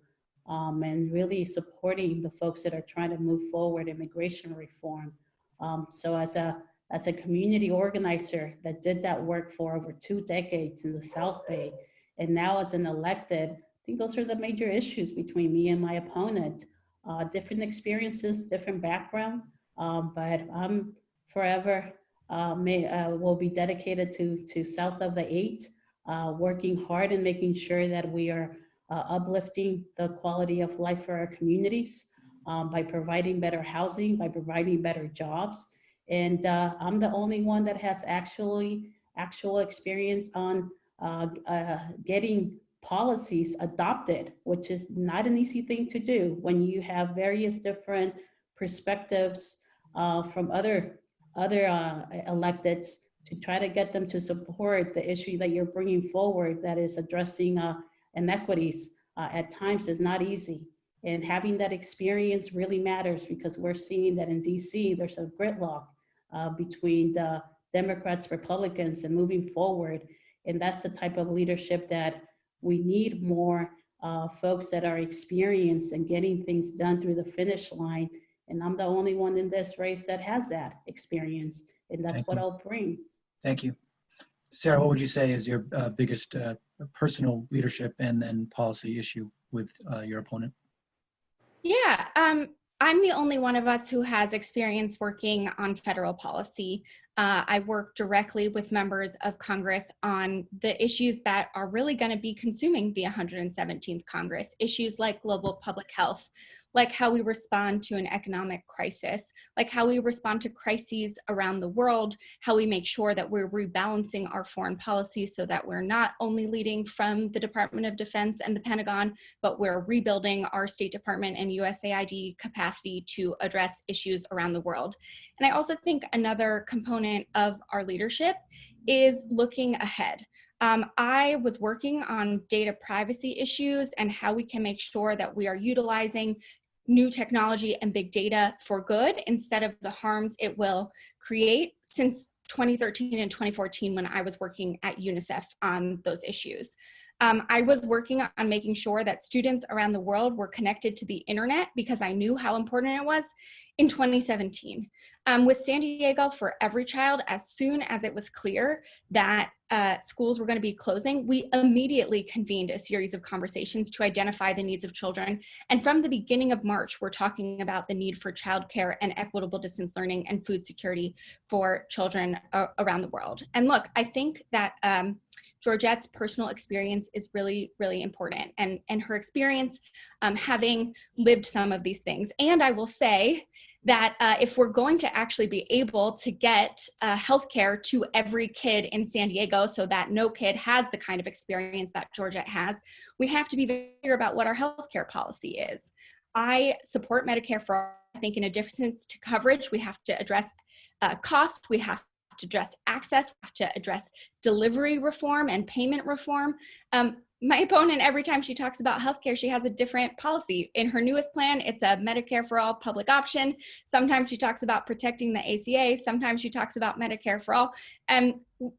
and really supporting the folks that are trying to move forward immigration reform. So as a community organizer that did that work for over 2 decades in the South Bay, and now as an elected, I think those are the major issues between me and my opponent. Different experiences, different background, but I'm forever will be dedicated to south of the 8, working hard and making sure that we are uplifting the quality of life for our communities by providing better housing, by providing better jobs. And I'm the only one that has actual experience on getting policies adopted, which is not an easy thing to do when you have various different perspectives from other electeds to try to get them to support the issue that you're bringing forward that is addressing inequities at times is not easy. And having that experience really matters because we're seeing that in DC, there's a gridlock between the Democrats, Republicans, and moving forward. And that's the type of leadership that we need more folks that are experienced and getting things done through the finish line. And I'm the only one in this race that has that experience. And that's what I'll bring. Thank you. Sarah, what would you say is your biggest personal leadership and then policy issue with your opponent? Yeah, I'm the only one of us who has experience working on federal policy. I work directly with members of Congress on the issues that are really going to be consuming the 117th Congress, issues like global public health, like how we respond to an economic crisis, like how we respond to crises around the world, how we make sure that we're rebalancing our foreign policy so that we're not only leading from the Department of Defense and the Pentagon, but we're rebuilding our State Department and USAID capacity to address issues around the world. And I also think another component of our leadership is looking ahead. I was working on data privacy issues and how we can make sure that we are utilizing new technology and big data for good instead of the harms it will create since 2013 and 2014 when I was working at UNICEF on those issues. I was working on making sure that students around the world were connected to the internet because I knew how important it was in 2017. With San Diego for Every Child, as soon as it was clear that schools were going to be closing, we immediately convened a series of conversations to identify the needs of children. And from the beginning of March, we're talking about the need for childcare and equitable distance learning and food security for children around the world. And look, I think that Georgette's personal experience is really, really important, and her experience having lived some of these things. And I will say that if we're going to actually be able to get healthcare to every kid in San Diego so that no kid has the kind of experience that Georgette has, we have to be very clear about what our healthcare policy is. I support Medicare for all. I think in addition to coverage, we have to address cost, we have to address access, we have to address delivery reform and payment reform. My opponent, every time she talks about healthcare, she has a different policy. In her newest plan, it's a Medicare for all public option. Sometimes she talks about protecting the ACA. Sometimes she talks about Medicare for all. And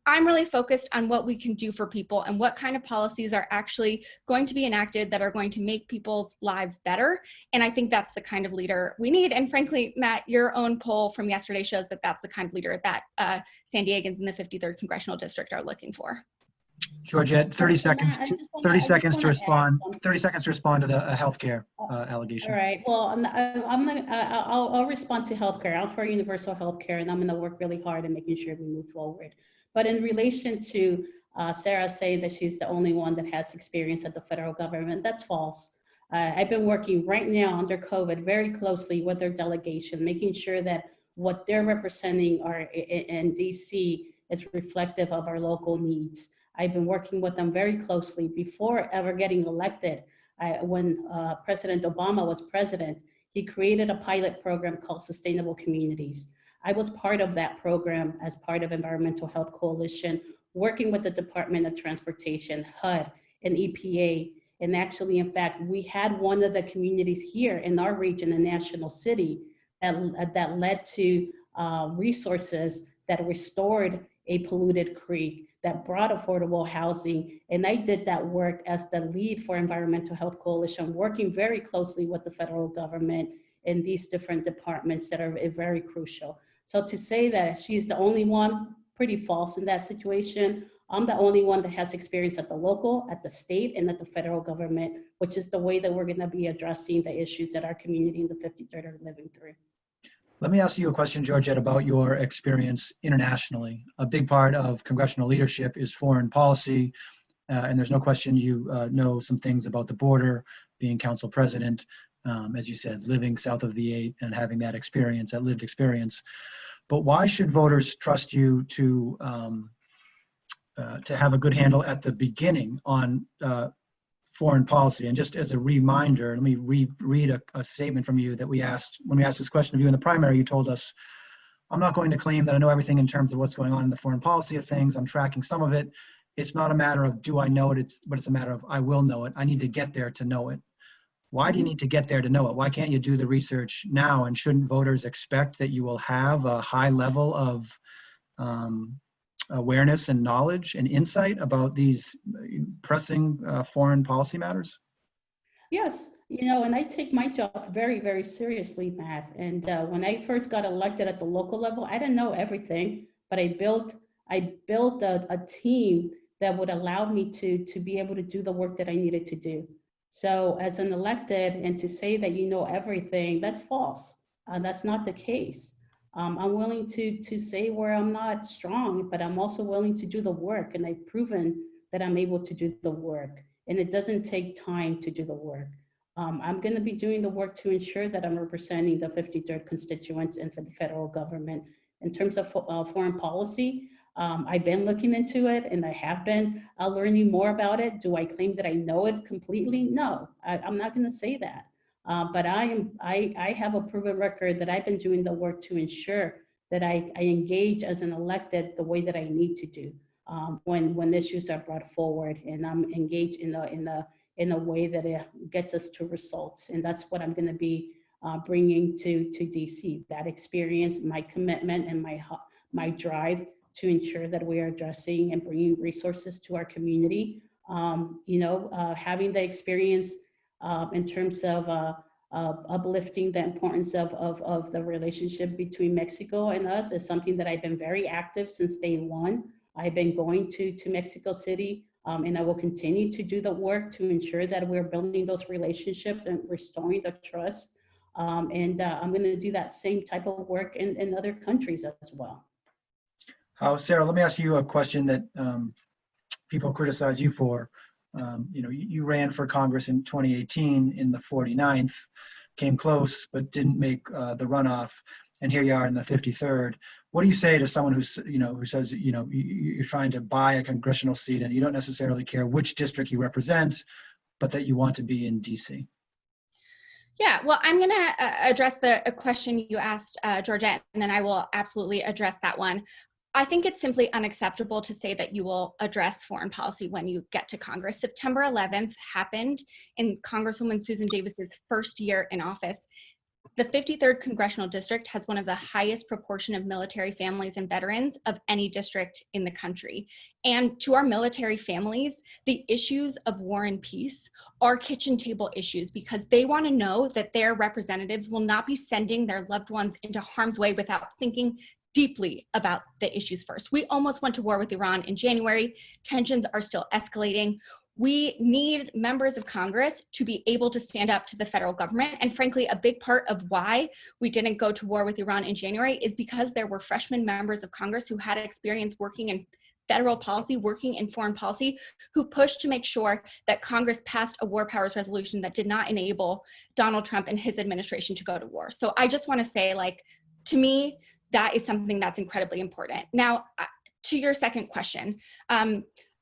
I'm really focused on what we can do for people and what kind of policies are actually going to be enacted that are going to make people's lives better. And I think that's the kind of leader we need. And frankly, Matt, your own poll from yesterday shows that that's the kind of leader that San Diegans in the 53rd Congressional District are looking for. Georgette, 30 seconds. 30 seconds to respond. 30 seconds to respond to the healthcare allegation. All right. Well, I'll respond to healthcare. I'm for universal healthcare, and I'm going to work really hard in making sure we move forward. But in relation to Sarah saying that she's the only one that has experience at the federal government, that's false. I've been working right now under COVID very closely with their delegation, making sure that what they're representing in DC is reflective of our local needs. I've been working with them very closely before ever getting elected. When President Obama was president, he created a pilot program called Sustainable Communities. I was part of that program as part of Environmental Health Coalition, working with the Department of Transportation, HUD, and EPA. And actually, in fact, we had one of the communities here in our region, a national city, that led to resources that restored a polluted creek, that brought affordable housing. And I did that work as the lead for Environmental Health Coalition, working very closely with the federal government in these different departments that are very crucial. So to say that she's the only one, pretty false in that situation. I'm the only one that has experience at the local, at the state, and at the federal government, which is the way that we're gonna be addressing the issues that our community in the 53rd are living through. Let me ask you a question, Georgette, about your experience internationally. A big part of congressional leadership is foreign policy, and there's no question you know some things about the border, being council president, as you said, living south of the 8 and having that experience, that lived experience. But why should voters trust you to have a good handle at the beginning on foreign policy? And just as a reminder, let me read a statement from you that we asked, when we asked this question of you in the primary. You told us, I'm not going to claim that I know everything in terms of what's going on in the foreign policy of things. I'm tracking some of it. It's not a matter of do I know it, but it's a matter of I will know it. I need to get there to know it. Why do you need to get there to know it? Why can't you do the research now? And shouldn't voters expect that you will have a high level of awareness and knowledge and insight about these pressing foreign policy matters? Yes, you know, and I take my job very, very seriously, Matt. And when I first got elected at the local level, I didn't know everything, but I built a team that would allow me to be able to do the work that I needed to do. So as an elected, and to say that you know everything, that's false. That's not the case. I'm willing to say where I'm not strong, but I'm also willing to do the work, and I've proven that I'm able to do the work. And it doesn't take time to do the work. I'm going to be doing the work to ensure that I'm representing the 53rd constituents and for the federal government. In terms of foreign policy, I've been looking into it, and I have been learning more about it. Do I claim that I know it completely? No, I'm not going to say that. But I have a proven record that I've been doing the work to ensure that I engage as an elected the way that I need to do. When issues are brought forward, and I'm engaged in a way that it gets us to results. And that's what I'm going to be bringing to DC, that experience, my commitment, and my drive to ensure that we are addressing and bringing resources to our community. Having the experience in terms of uplifting the importance of the relationship between Mexico and us is something that I've been very active since day one. I've been going to Mexico City, and I will continue to do the work to ensure that we're building those relationships and restoring the trust. I'm going to do that same type of work in other countries as well. Sarah, let me ask you a question that people criticize you for. You ran for Congress in 2018 in the 49th, came close, but didn't make the runoff. And here you are in the 53rd. What do you say to someone who says, you're trying to buy a congressional seat and you don't necessarily care which district you represent, but that you want to be in DC? Yeah, well, I'm going to address the question you asked, Georgette, and then I will absolutely address that one. I think it's simply unacceptable to say that you will address foreign policy when you get to Congress. September 11th happened in Congresswoman Susan Davis's first year in office. The 53rd Congressional District has one of the highest proportion of military families and veterans of any district in the country. And to our military families, the issues of war and peace are kitchen table issues, because they want to know that their representatives will not be sending their loved ones into harm's way without thinking deeply about the issues first. We almost went to war with Iran in January. Tensions are still escalating. We need members of Congress to be able to stand up to the federal government. And frankly, a big part of why we didn't go to war with Iran in January is because there were freshman members of Congress who had experience working in federal policy, working in foreign policy, who pushed to make sure that Congress passed a war powers resolution that did not enable Donald Trump and his administration to go to war. So I just want to say, to me, that is something that's incredibly important. Now, to your second question,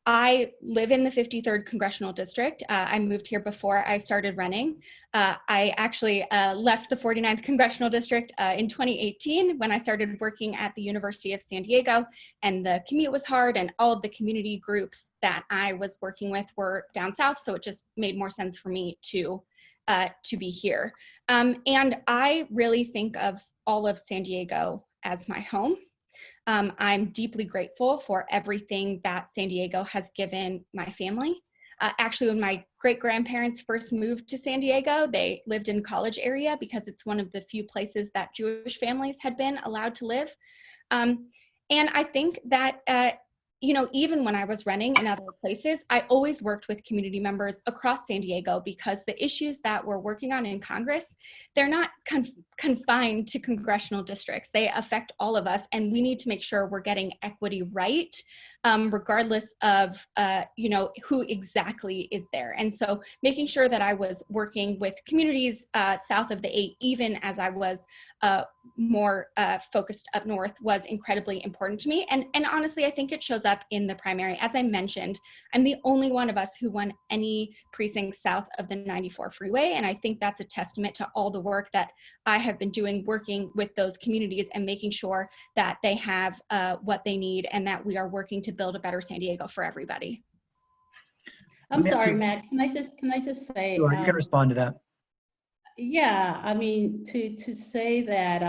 I live in the 53rd Congressional District. I moved here before I started running. I actually left the 49th Congressional District in 2018 when I started working at the University of San Diego, and the commute was hard, and all of the community groups that I was working with were down south, so it just made more sense for me to be here. And I really think of all of San Diego as my home. I'm deeply grateful for everything that San Diego has given my family. Actually, when my great-grandparents first moved to San Diego, they lived in College area because it's one of the few places that Jewish families had been allowed to live. And I think that, even when I was running in other places, I always worked with community members across San Diego, because the issues that we're working on in Congress, they're not confined to congressional districts. They affect all of us, and we need to make sure we're getting equity right, regardless of, who exactly is there. And so making sure that I was working with communities south of the 8, even as I was more focused up north, was incredibly important to me. And honestly, I think it shows up in the primary. As I mentioned, I'm the only one of us who won any precinct south of the 94 freeway. And I think that's a testament to all the work that I have been doing, working with those communities and making sure that they have what they need, and that we are working to build a better San Diego for everybody. I'm sorry, Matt, can I just say? Sure, you can respond to that. Yeah, I mean, to say that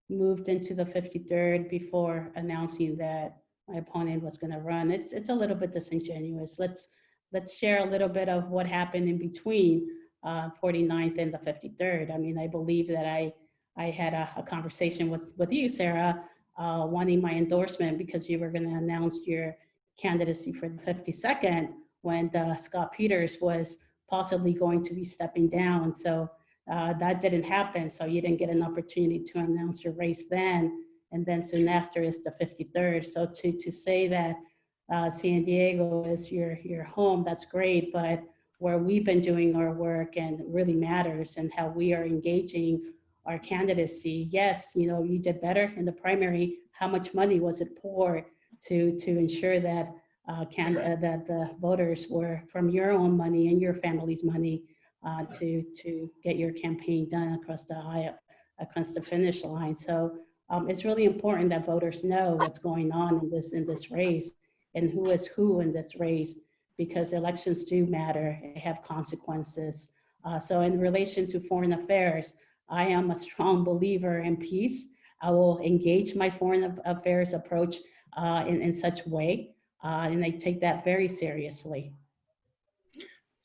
moved into the 53rd before announcing that my opponent was going to run, it's a little bit disingenuous. Let's share a little bit of what happened in between 49th and the 53rd. I mean, I believe that I had a conversation with you, Sarah, wanting my endorsement because you were going to announce your candidacy for the 52nd when Scott Peters was possibly going to be stepping down. So that didn't happen. So you didn't get an opportunity to announce your race then. And then soon after is the 53rd. So to say that San Diego is your home, that's great. But where we've been doing our work and really matters and how we are engaging our candidacy. Yes, you know, you did better in the primary. How much money was it poured to ensure that that the voters were from your own money and your family's money to get your campaign done across the aisle, across the finish line. So it's really important that voters know what's going on in this race and who is who in this race, because elections do matter, they have consequences. So in relation to foreign affairs, I am a strong believer in peace. I will engage my foreign affairs approach in such way, and I take that very seriously.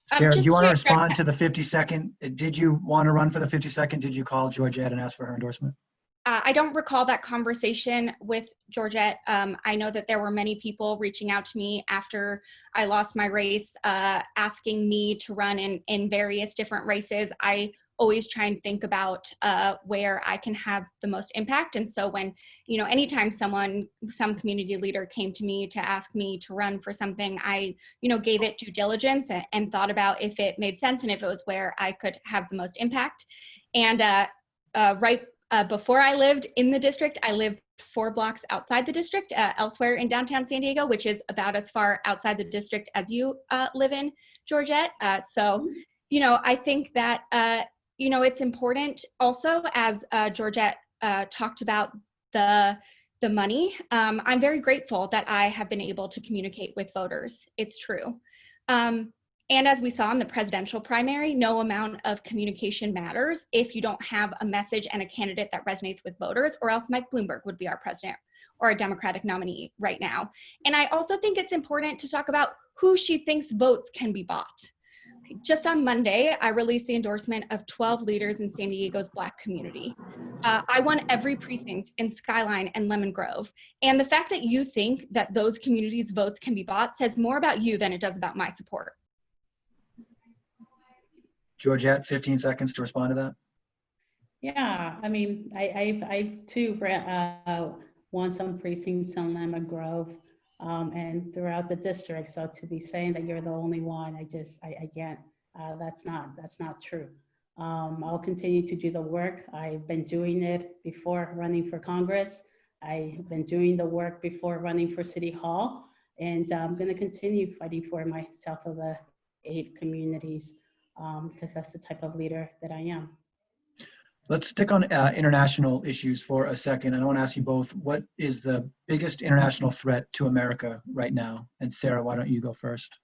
Sarah, do you want to respond to the 52nd? Did you want to run for the 52nd? Did you call Georgette and ask for her endorsement? I don't recall that conversation with Georgette. I know that there were many people reaching out to me after I lost my race, asking me to run in various different races. I always try and think about where I can have the most impact. And so when, you know, anytime some community leader came to me to ask me to run for something, I, you know, gave it due diligence and thought about if it made sense and if it was where I could have the most impact. And before I lived in the district, I lived 4 blocks outside the district, elsewhere in downtown San Diego, which is about as far outside the district as you live in, Georgette. So, you know, I think that, you know, it's important also, as Georgette talked about the money. I'm very grateful that I have been able to communicate with voters. It's true. And as we saw in the presidential primary, no amount of communication matters if you don't have a message and a candidate that resonates with voters, or else Mike Bloomberg would be our president or a Democratic nominee right now. And I also think it's important to talk about who she thinks votes can be bought. Okay, just on Monday, I released the endorsement of 12 leaders in San Diego's Black community. I won every precinct in Skyline and Lemon Grove. And the fact that you think that those communities' votes can be bought says more about you than it does about my support. Georgette, 15 seconds to respond to that. Yeah, I mean, I've too won some precincts in Lemon Grove and throughout the district. So to be saying that you're the only one, I can't. That's not true. I'll continue to do the work. I've been doing it before running for Congress. I've been doing the work before running for City Hall, and I'm going to continue fighting for my south of the 8 communities. Because that's the type of leader that I am. Let's stick on international issues for a second. I want to ask you both, what is the biggest international threat to America right now? And Sarah, why don't you go first?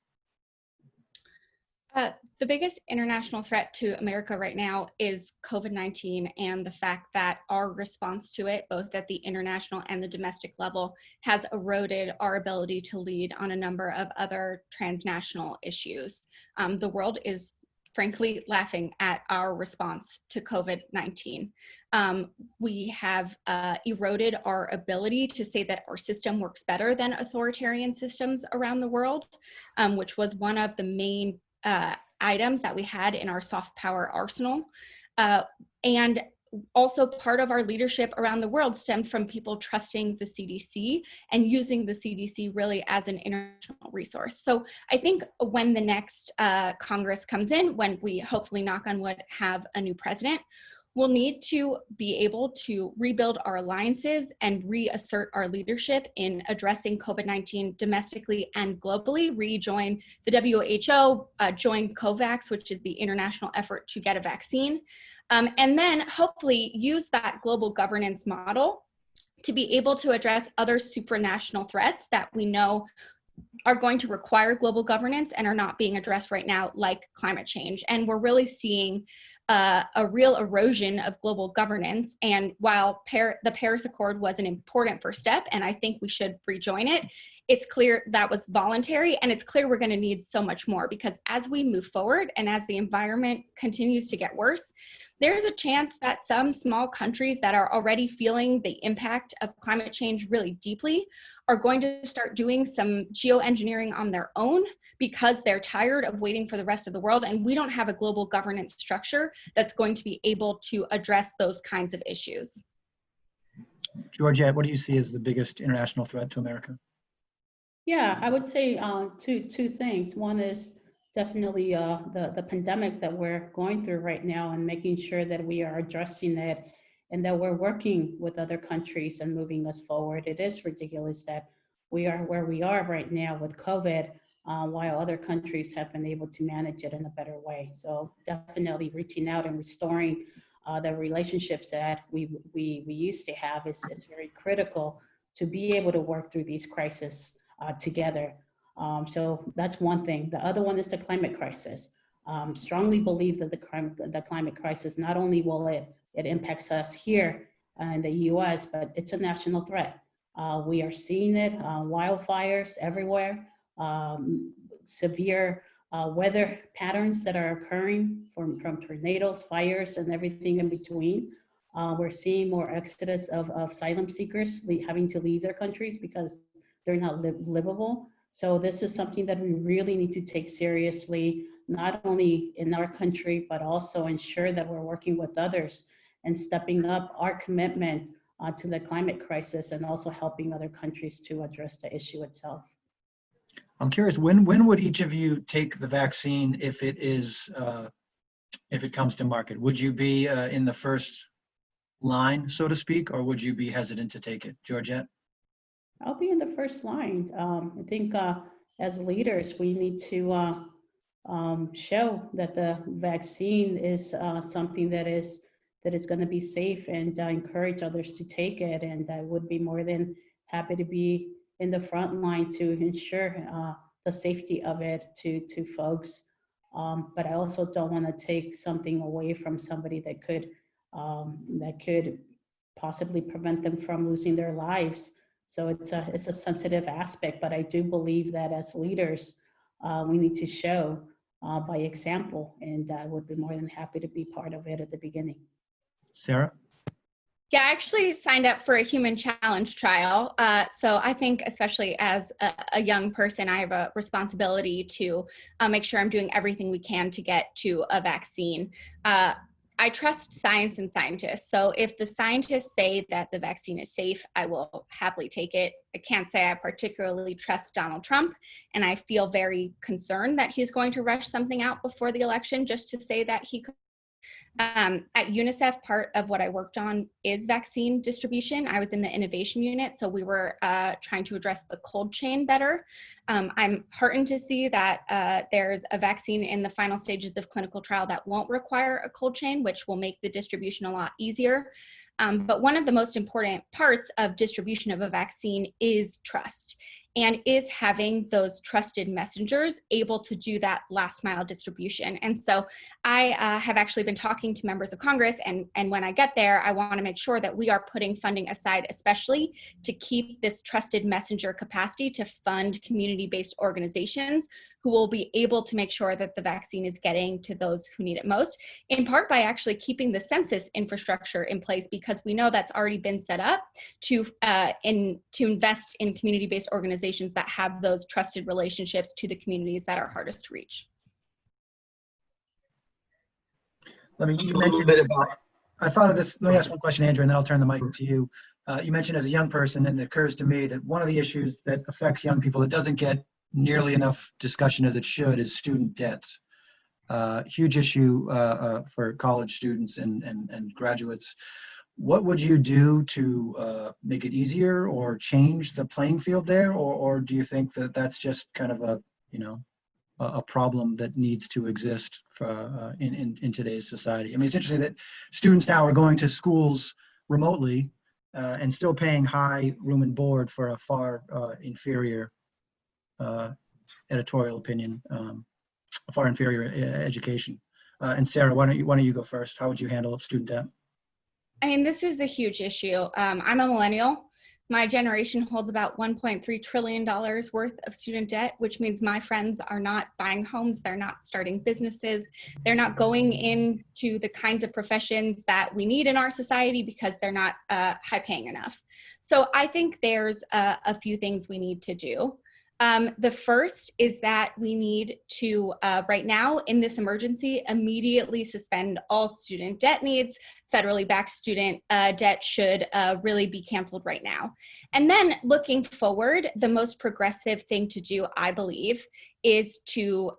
The biggest international threat to America right now is COVID-19 and the fact that our response to it, both at the international and the domestic level, has eroded our ability to lead on a number of other transnational issues. The world is frankly laughing at our response to COVID-19. We have eroded our ability to say that our system works better than authoritarian systems around the world, which was one of the main items that we had in our soft power arsenal. And also part of our leadership around the world stemmed from people trusting the CDC and using the CDC really as an international resource. So I think when the next Congress comes in, when we hopefully, knock on wood, have a new president, we'll need to be able to rebuild our alliances and reassert our leadership in addressing COVID-19 domestically and globally, rejoin the WHO, join COVAX, which is the international effort to get a vaccine, and then hopefully use that global governance model to be able to address other supranational threats that we know are going to require global governance and are not being addressed right now, like climate change. And we're really seeing a real erosion of global governance. And while the Paris Accord was an important first step, and I think we should rejoin it, it's clear that was voluntary, and it's clear we're going to need so much more, because as we move forward and as the environment continues to get worse, there's a chance that some small countries that are already feeling the impact of climate change really deeply are going to start doing some geoengineering on their own because they're tired of waiting for the rest of the world, and we don't have a global governance structure that's going to be able to address those kinds of issues. Georgette, what do you see as the biggest international threat to America? Yeah, I would say two things. One is definitely the pandemic that we're going through right now, and making sure that we are addressing it and that we're working with other countries and moving us forward. It is ridiculous that we are where we are right now with COVID, while other countries have been able to manage it in a better way. So definitely reaching out and restoring the relationships that we used to have is very critical to be able to work through these crises together. So that's one thing. The other one is the climate crisis. Strongly believe that the climate crisis, not only will it impacts us here in the US, but it's a national threat. We are seeing it, wildfires everywhere, severe weather patterns that are occurring from tornadoes, fires, and everything in between. We're seeing more exodus of asylum seekers having to leave their countries because they're not livable. So this is something that we really need to take seriously, not only in our country, but also ensure that we're working with others and stepping up our commitment to the climate crisis, and also helping other countries to address the issue itself. I'm curious, when would each of you take the vaccine if it comes to market? Would you be in the first line, so to speak, or would you be hesitant to take it? Georgette? I'll be in the first line. I think as leaders, we need to show that the vaccine is something that is going to be safe, and encourage others to take it. And I would be more than happy to be in the front line to ensure the safety of it to folks. But I also don't want to take something away from somebody that could possibly prevent them from losing their lives. So it's a sensitive aspect, but I do believe that as leaders, we need to show by example, and I would be more than happy to be part of it at the beginning. Sarah? Yeah, I actually signed up for a human challenge trial. So I think, especially as a young person, I have a responsibility to make sure I'm doing everything we can to get to a vaccine. I trust science and scientists. So if the scientists say that the vaccine is safe, I will happily take it. I can't say I particularly trust Donald Trump, and I feel very concerned that he's going to rush something out before the election just to say that he could. At UNICEF, part of what I worked on is vaccine distribution. I was in the innovation unit, so we were trying to address the cold chain better. I'm heartened to see that there's a vaccine in the final stages of clinical trial that won't require a cold chain, which will make the distribution a lot easier. But one of the most important parts of distribution of a vaccine is trust, and is having those trusted messengers able to do that last mile distribution. And so I have actually been talking to members of Congress, and when I get there, I want to make sure that we are putting funding aside, especially to keep this trusted messenger capacity to fund community-based organizations who will be able to make sure that the vaccine is getting to those who need it most, in part by actually keeping the census infrastructure in place, because we know that's already been set up to invest in community-based organizations that have those trusted relationships to the communities that are hardest to reach. Let me, you mentioned, I thought of this, let me ask one question, Andrew, and then I'll turn the mic to you. You mentioned as a young person, and it occurs to me that one of the issues that affects young people that doesn't get nearly enough discussion as it should is student debt. Huge issue for college students and graduates. What would you do to make it easier or change the playing field there? Or do you think that that's just kind of a problem that needs to exist for, in today's society? I mean, it's interesting that students now are going to schools remotely and still paying high room and board for a far inferior editorial opinion, far inferior education. And Sarah, why don't you go first? How would you handle student debt? I mean, this is a huge issue. I'm a millennial. My generation holds about $1.3 trillion worth of student debt, which means my friends are not buying homes, they're not starting businesses, they're not going into the kinds of professions that we need in our society because they're not high paying enough. So I think there's a few things we need to do. The first is that we need to, right now in this emergency, immediately suspend all student debt needs. Federally backed student debt should really be canceled right now. And then looking forward, the most progressive thing to do, I believe, is to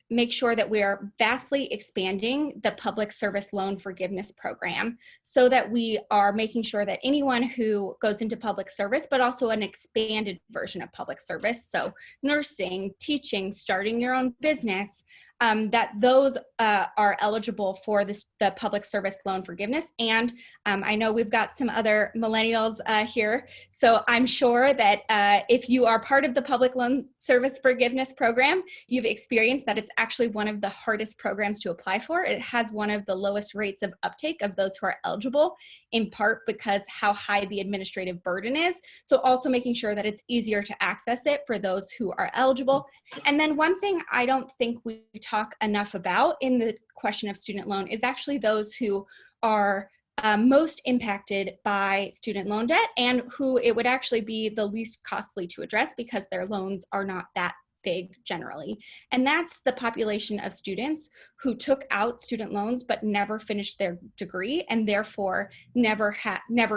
make sure that we are vastly expanding the public service loan forgiveness program so that we are making sure that anyone who goes into public service, but also an expanded version of public service, so nursing, teaching, starting your own business, that those are eligible for the public service loan forgiveness. And I know we've got some other millennials here, so I'm sure that if you are part of the public loan service forgiveness program, you've experienced that it's actually one of the hardest programs to apply for. It has one of the lowest rates of uptake of those who are eligible, in part because how high the administrative burden is. So also making sure that it's easier to access it for those who are eligible. And then one thing I don't think we talk enough about in the question of student loan is actually those who are most impacted by student loan debt and who it would actually be the least costly to address because their loans are not that big generally. And that's the population of students who took out student loans but never finished their degree and therefore never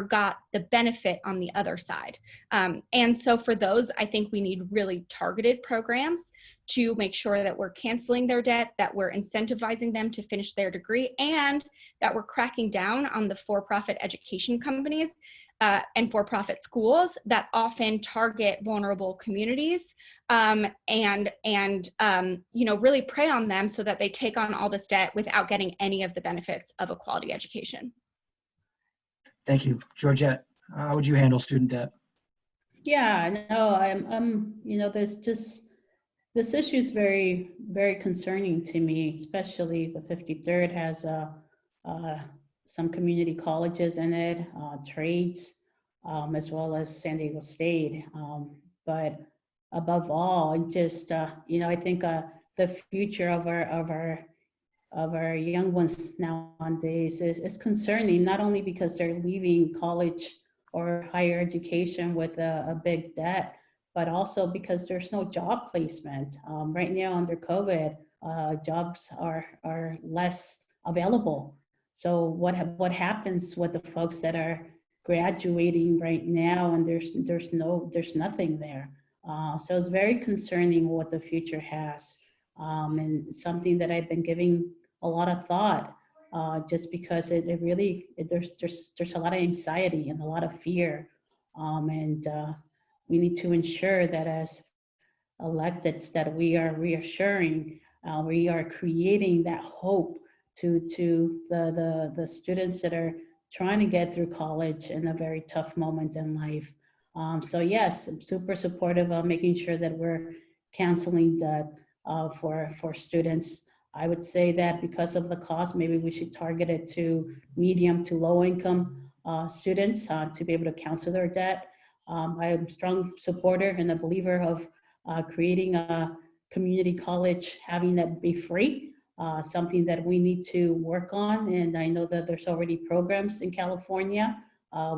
got the benefit on the other side. And so for those, I think we need really targeted programs to make sure that we're canceling their debt, that we're incentivizing them to finish their degree, and that we're cracking down on the for-profit education companies and for-profit schools that often target vulnerable communities and really prey on them so that they take on all this debt without getting any of the benefits of a quality education. Thank you. Georgette, how would you handle student debt? Yeah, no, this issue is very, very concerning to me, especially the 53rd has some community colleges in it, trades, as well as San Diego State. But above all, just I think the future of our young ones nowadays is concerning, not only because they're leaving college or higher education with a big debt, but also because there's no job placement. Right now under COVID, jobs are less available. So what happens with the folks that are graduating right now and there's nothing there? So it's very concerning what the future has, and something that I've been giving a lot of thought, just because there's a lot of anxiety and a lot of fear, and we need to ensure that as electeds that we are reassuring, we are creating that hope to the students that are trying to get through college in a very tough moment in life. So yes, I'm super supportive of making sure that we're canceling that for students. I would say that because of the cost, maybe we should target it to medium to low income students to be able to cancel their debt. I am a strong supporter and a believer of creating a community college, having that be free, something that we need to work on. And I know that there's already programs in California.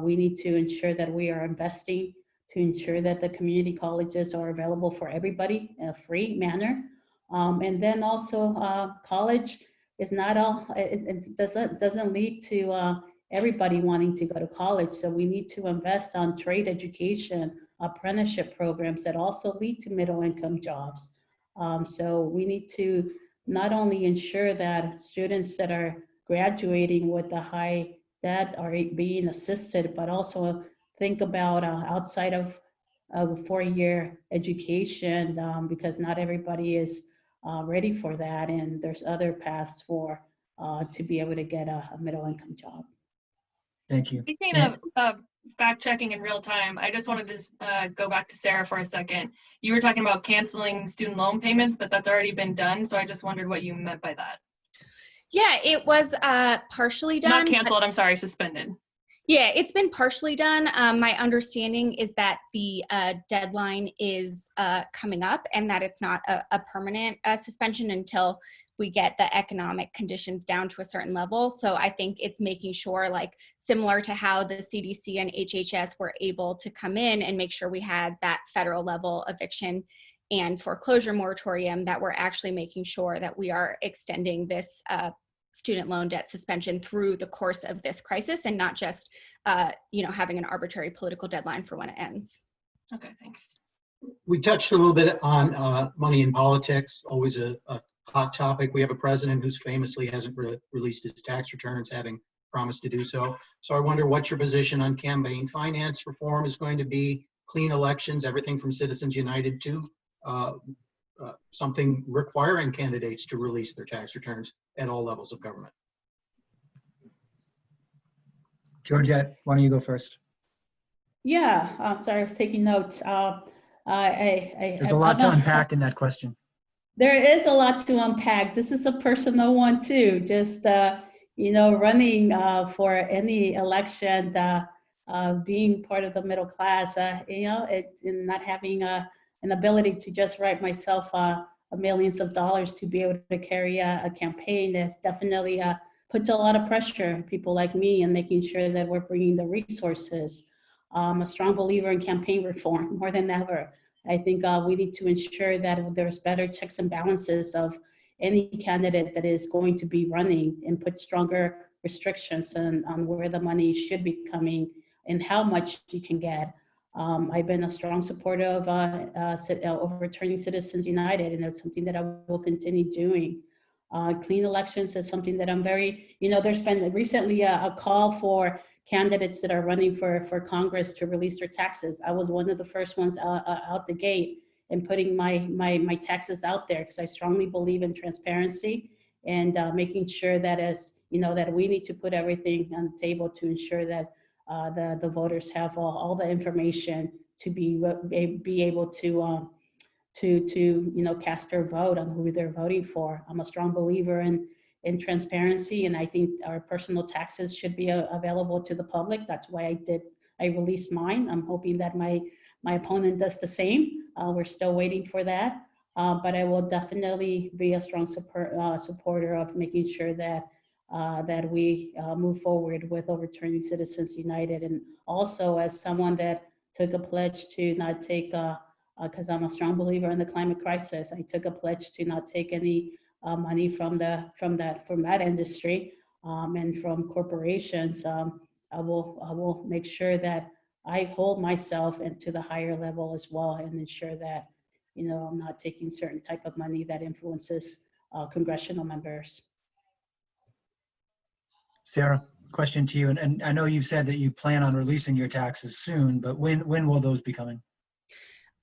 We need to ensure that we are investing to ensure that the community colleges are available for everybody in a free manner. And then also college is not all, it doesn't lead to everybody wanting to go to college. So we need to invest on trade education, apprenticeship programs that also lead to middle income jobs. So we need to not only ensure that students that are graduating with the high debt are being assisted, but also think about outside of a 4-year education, because not everybody is ready for that, and there's other paths for to be able to get a middle income job. Thank you. Speaking fact checking in real time. I just wanted to go back to Sarah for a second. You were talking about canceling student loan payments, but that's already been done. So I just wondered what you meant by that. Yeah, it was partially done. Not canceled, I'm sorry, suspended. Yeah, it's been partially done. My understanding is that the deadline is coming up and that it's not a permanent suspension until we get the economic conditions down to a certain level. So I think it's making sure, like similar to how the CDC and HHS were able to come in and make sure we had that federal level eviction and foreclosure moratorium, that we're actually making sure that we are extending this student loan debt suspension through the course of this crisis and not just, having an arbitrary political deadline for when it ends. Okay, thanks. We touched a little bit on money in politics, always a hot topic. We have a president who's famously hasn't released his tax returns, having promised to do so. So I wonder what your position on campaign finance reform is going to be, clean elections, everything from Citizens United to something requiring candidates to release their tax returns at all levels of government. Georgette, why don't you go first? Yeah, sorry, I was taking notes. There's a lot to unpack in that question. There is a lot to unpack. This is a personal one too. Just running for any election, being part of the middle class. And not having an ability to just write myself millions of dollars to be able to carry a campaign. That's definitely puts a lot of pressure on people like me and making sure that we're bringing the resources. I'm a strong believer in campaign reform more than ever. I think we need to ensure that there's better checks and balances of any candidate that is going to be running and put stronger restrictions on where the money should be coming and how much you can get. I've been a strong supporter of overturning Citizens United, and that's something that I will continue doing. Clean elections is something that I'm very, there's been recently a call for candidates that are running for Congress to release their taxes. I was one of the first ones out the gate and putting my taxes out there because I strongly believe in transparency and making sure that that we need to put everything on the table to ensure that the voters have all the information to be able to cast their vote on who they're voting for. I'm a strong believer in transparency, and I think our personal taxes should be available to the public. That's why I released mine. I'm hoping that my opponent does the same. We're still waiting for that, but I will definitely be a strong supporter of making sure that we move forward with overturning Citizens United. And also, as someone that took a pledge to not take, because I'm a strong believer in the climate crisis, I took a pledge to not take any money from that industry and from corporations. I will make sure that I hold myself into the higher level as well and ensure that I'm not taking certain type of money that influences congressional members. Sarah, question to you, and I know you've said that you plan on releasing your taxes soon, but when will those be coming?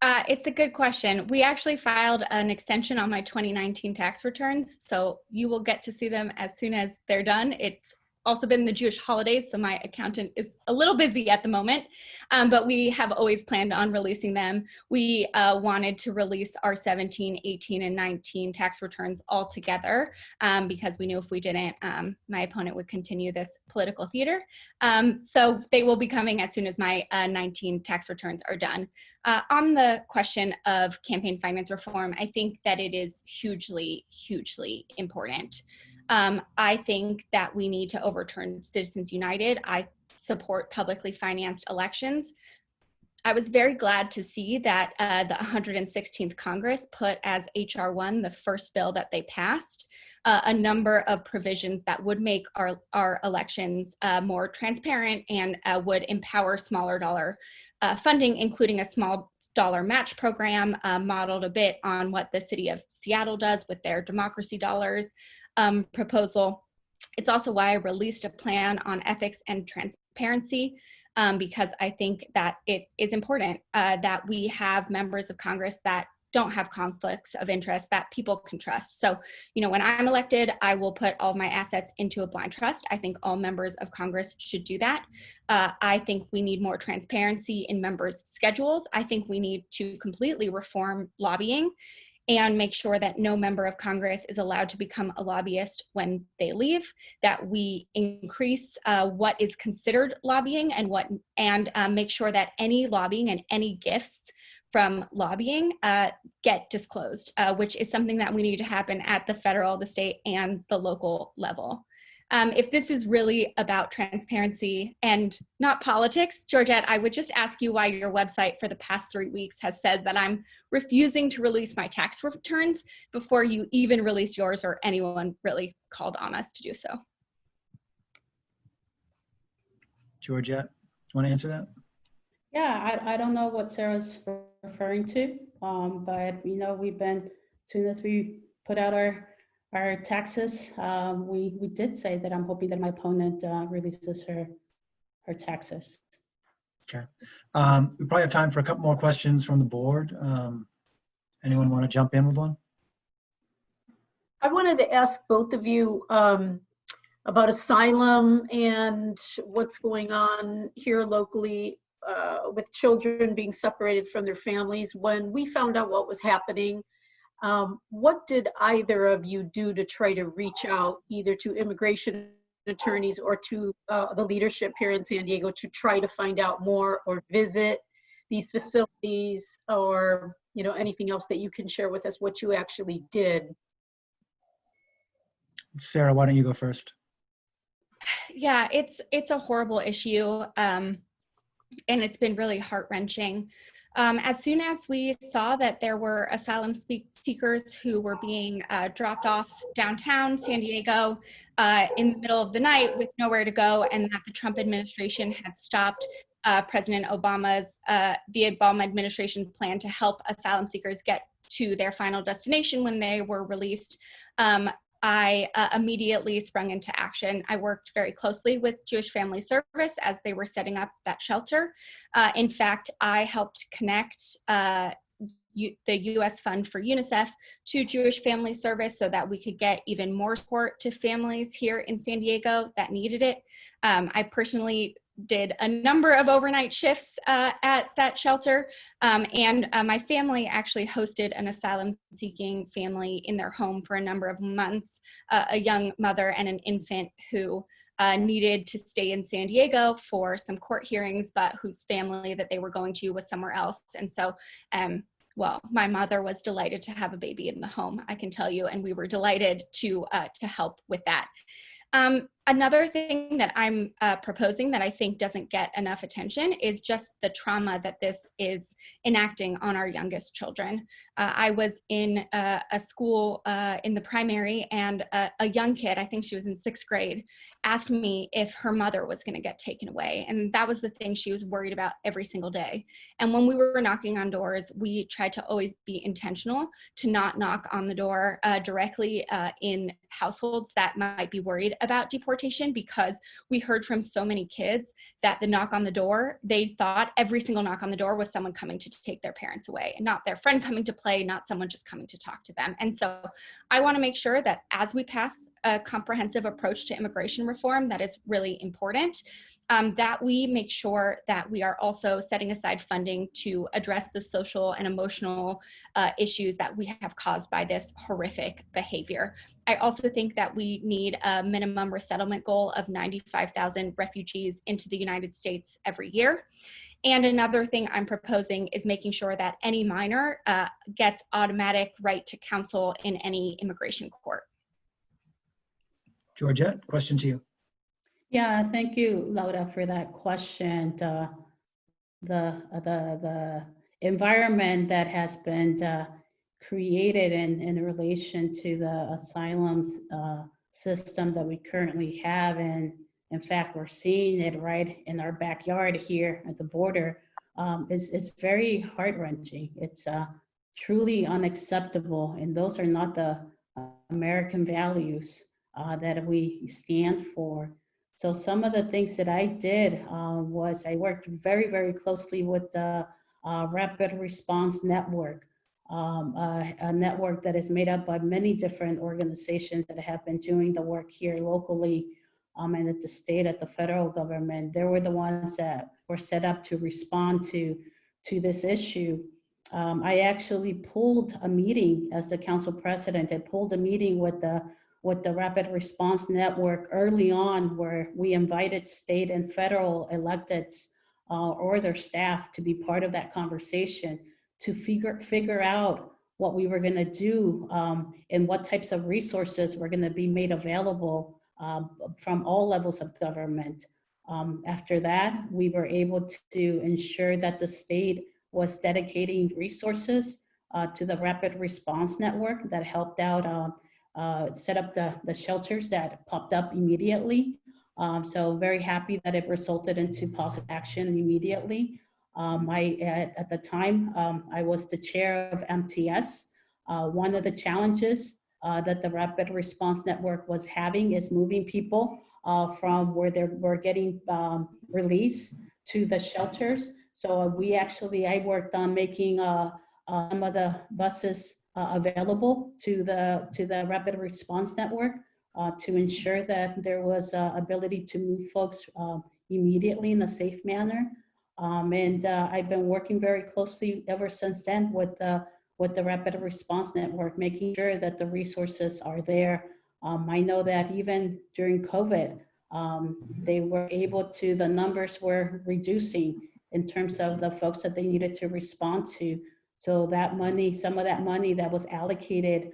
It's a good question. We actually filed an extension on my 2019 tax returns, so you will get to see them as soon as they're done. It's also been the Jewish holidays, so my accountant is a little busy at the moment, but we have always planned on releasing them. We wanted to release our 17, 18, and 19 tax returns all together because we knew if we didn't, my opponent would continue this political theater. So they will be coming as soon as my 19 tax returns are done. On the question of campaign finance reform, I think that it is hugely, hugely important. I think that we need to overturn Citizens United. I support publicly financed elections. I was very glad to see that the 116th Congress put as H.R. 1, the first bill that they passed, a number of provisions that would make our elections more transparent and would empower smaller dollar funding, including a small dollar match program modeled a bit on what the city of Seattle does with their democracy dollars proposal. It's also why I released a plan on ethics and transparency because I think that it is important that we have members of Congress that don't have conflicts of interest that people can trust. So, you know, when I'm elected, I will put all of my assets into a blind trust. I think all members of Congress should do that. I think we need more transparency in members' schedules. I think we need to completely reform lobbying and make sure that no member of Congress is allowed to become a lobbyist when they leave, that we increase what is considered lobbying and make sure that any lobbying and any gifts from lobbying get disclosed, which is something that we need to happen at the federal, the state, and the local level. If this is really about transparency and not politics, Georgette, I would just ask you why your website for the past 3 weeks has said that I'm refusing to release my tax returns before you even release yours or anyone really called on us to do so. Georgette, do you want to answer that? Yeah, I don't know what Sarah's referring to, but you know, we've been, as soon as we put out our taxes, we did say that I'm hoping that my opponent releases her taxes. Okay. We probably have time for a couple more questions from the board. Anyone want to jump in with one? I wanted to ask both of you about Asylum and what's going on here locally with children being separated from their families. When we found out what was happening, what did either of you do to try to reach out either to immigration attorneys or to the leadership here in San Diego to try to find out more or visit these facilities, or you know, anything else that you can share with us what you actually did? Sarah, why don't you go first? Yeah, it's a horrible issue, and it's been really heart-wrenching. As soon as we saw that there were asylum seekers who were being dropped off downtown San Diego in the middle of the night with nowhere to go, and that the Trump administration had stopped President Obama's, the Obama administration's plan to help asylum seekers get to their final destination when they were released, I immediately sprung into action. I worked very closely with Jewish Family Service as they were setting up that shelter. In fact, I helped connect the U.S. Fund for UNICEF to Jewish Family Service so that we could get even more support to families here in San Diego that needed it. I personally did a number of overnight shifts at that shelter, and my family actually hosted an asylum-seeking family in their home for a number of months, a young mother and an infant who needed to stay in San Diego for some court hearings, but whose family that they were going to was somewhere else. And so, well, my mother was delighted to have a baby in the home, I can tell you, and we were delighted to help with that. Another thing that I'm proposing that I think doesn't get enough attention is just the trauma that this is enacting on our youngest children. I was in a school in the primary, and a young kid, I think she was in 6th grade, asked me if her mother was going to get taken away. And that was the thing she was worried about every single day. And when we were knocking on doors, we tried to always be intentional to not knock on the door directly in households that might be worried about deportation, because we heard from so many kids that the knock on the door, they thought every single knock on the door was someone coming to take their parents away, and not their friend coming to play, not someone just coming to talk to them. And so I want to make sure that as we pass a comprehensive approach to immigration reform that is really important, that we make sure that we are also setting aside funding to address the social and emotional issues that we have caused by this horrific behavior. I also think that we need a minimum resettlement goal of 95,000 refugees into the United States every year. And another thing I'm proposing is making sure that any minor gets automatic right to counsel in any immigration court. Georgette, question to you. Yeah, thank you, Laura, for that question. The environment that has been created in relation to the asylum system that we currently have, and in fact, we're seeing it right in our backyard here at the border, is very heart-wrenching. It's truly unacceptable, and those are not the American values that we stand for. So some of the things that I did was I worked very, very closely with the Rapid Response Network a network that is made up by many different organizations that have been doing the work here locally and at the state, at the federal government. They were the ones that were set up to respond to this issue. I actually pulled a meeting as the council president. I pulled a meeting with the Rapid Response Network early on, where we invited state and federal electeds or their staff to be part of that conversation to figure out what we were going to do and what types of resources were going to be made available from all levels of government. After that, we were able to ensure that the state was dedicating resources to the Rapid Response Network that helped out set up the shelters that popped up immediately. So very happy that it resulted into positive action immediately. At the time, I was the chair of MTS. One of the challenges that the Rapid Response Network was having is moving people from where they were getting released to the shelters. So I worked on making some of the buses available to the Rapid Response Network to ensure that there was ability to move folks immediately in a safe manner. I've been working very closely ever since then with the Rapid Response Network, making sure that the resources are there. I know that even during COVID, they were able to, the numbers were reducing in terms of the folks that they needed to respond to. So that money, some of that money that was allocated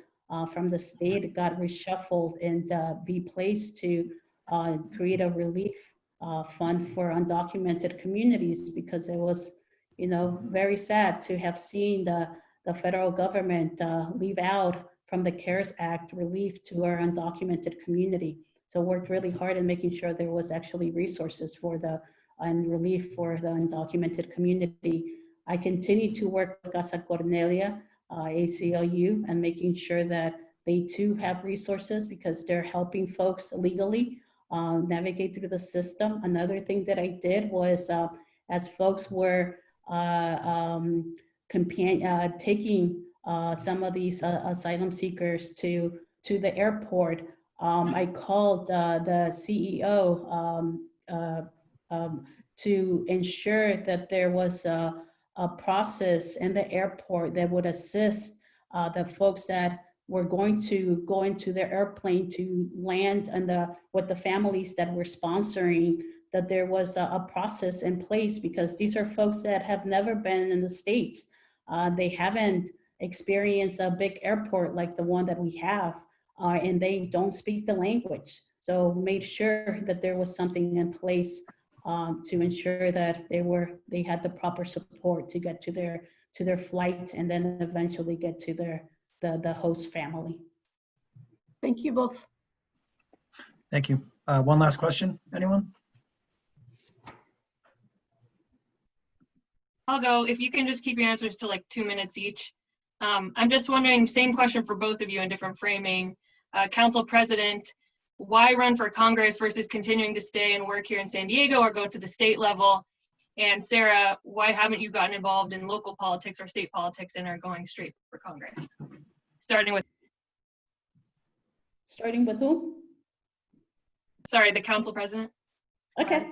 from the state got reshuffled and be placed to create a relief fund for undocumented communities, because it was, very sad to have seen the federal government leave out from the CARES Act relief to our undocumented community. So worked really hard in making sure there was actually resources for and relief for the undocumented community. I continue to work with Casa Cornelia, ACLU, and making sure that they too have resources, because they're helping folks legally navigate through the system. Another thing that I did was as folks were taking some of these asylum seekers to the airport, I called the CEO to ensure that there was a process in the airport that would assist the folks that were going to go into their airplane to land, and with the families that were sponsoring, that there was a process in place, because these are folks that have never been in the States. They haven't experienced a big airport like the one that we have, and they don't speak the language. So made sure that there was something in place to ensure that they had the proper support to get to their flight, and then eventually get to the host family. Thank you both. Thank you. One last question, anyone? I'll go. If you can just keep your answers to like 2 minutes each. I'm just wondering, same question for both of you in different framing. Council President, why run for Congress versus continuing to stay and work here in San Diego or go to the state level? And Sarah, why haven't you gotten involved in local politics or state politics and are going straight for Congress? Starting with who? Sorry, the Council President. Okay.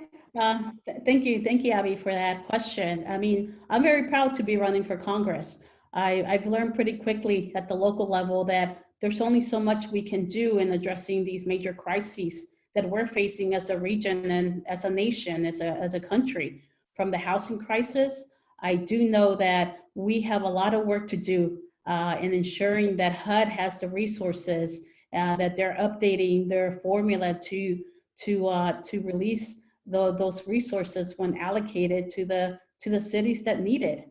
Thank you, Abby, for that question. I mean, I'm very proud to be running for Congress. I've learned pretty quickly at the local level that there's only so much we can do in addressing these major crises that we're facing as a region and as a nation, as a country. From the housing crisis, I do know that we have a lot of work to do in ensuring that HUD has the resources, that they're updating their formula to release those resources when allocated to the cities that need it.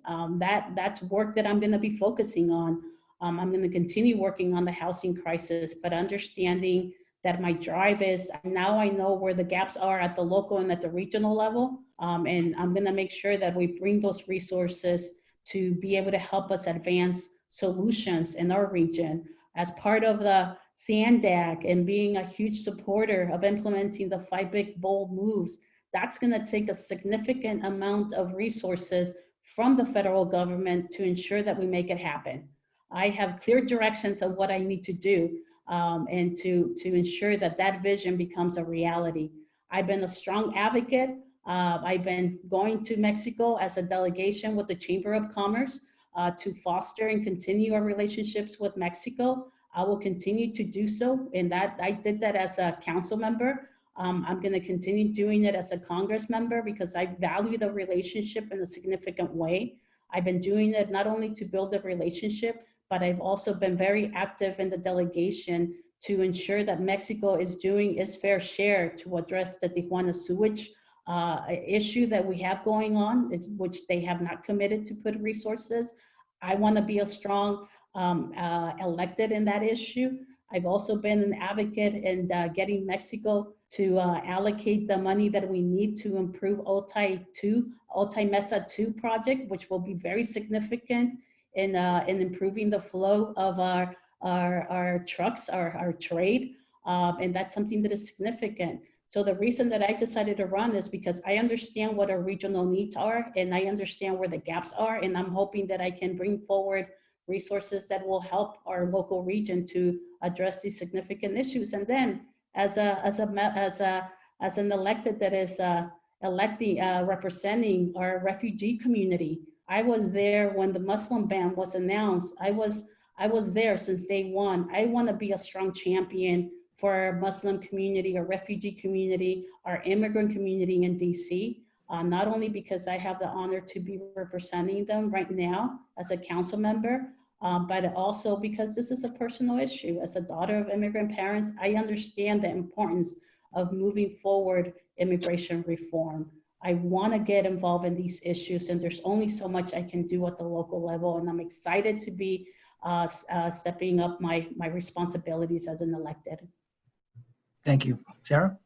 That's work that I'm going to be focusing on. I'm going to continue working on the housing crisis, but understanding that my drive is, now I know where the gaps are at the local and at the regional level. And I'm going to make sure that we bring those resources to be able to help us advance solutions in our region. As part of the SANDAG and being a huge supporter of implementing the 5 big bold moves, that's going to take a significant amount of resources from the federal government to ensure that we make it happen. I have clear directions of what I need to do and to ensure that that vision becomes a reality. I've been a strong advocate. I've been going to Mexico as a delegation with the Chamber of Commerce to foster and continue our relationships with Mexico. I will continue to do so, and that I did that as a council member. I'm going to continue doing it as a Congress member because I value the relationship in a significant way. I've been doing it not only to build a relationship, but I've also been very active in the delegation to ensure that Mexico is doing its fair share to address the Tijuana sewage issue that we have going on, which they have not committed to put resources. I want to be a strong elected in that issue. I've also been an advocate in getting Mexico to allocate the money that we need to improve Otay Mesa 2 project, which will be very significant in improving the flow of our trucks, our trade, and that's something that is significant. So the reason that I decided to run is because I understand what our regional needs are, and I understand where the gaps are, and I'm hoping that I can bring forward resources that will help our local region to address these significant issues. And then as an elected that is representing our refugee community, I was there when the Muslim ban was announced. I was there since day one. I want to be a strong champion for our Muslim community, our refugee community, our immigrant community in DC. Not only because I have the honor to be representing them right now as a council member, but also because this is a personal issue. As a daughter of immigrant parents, I understand the importance of moving forward immigration reform. I want to get involved in these issues, and there's only so much I can do at the local level, and I'm excited to be stepping up my responsibilities as an elected. Thank you. Sarah?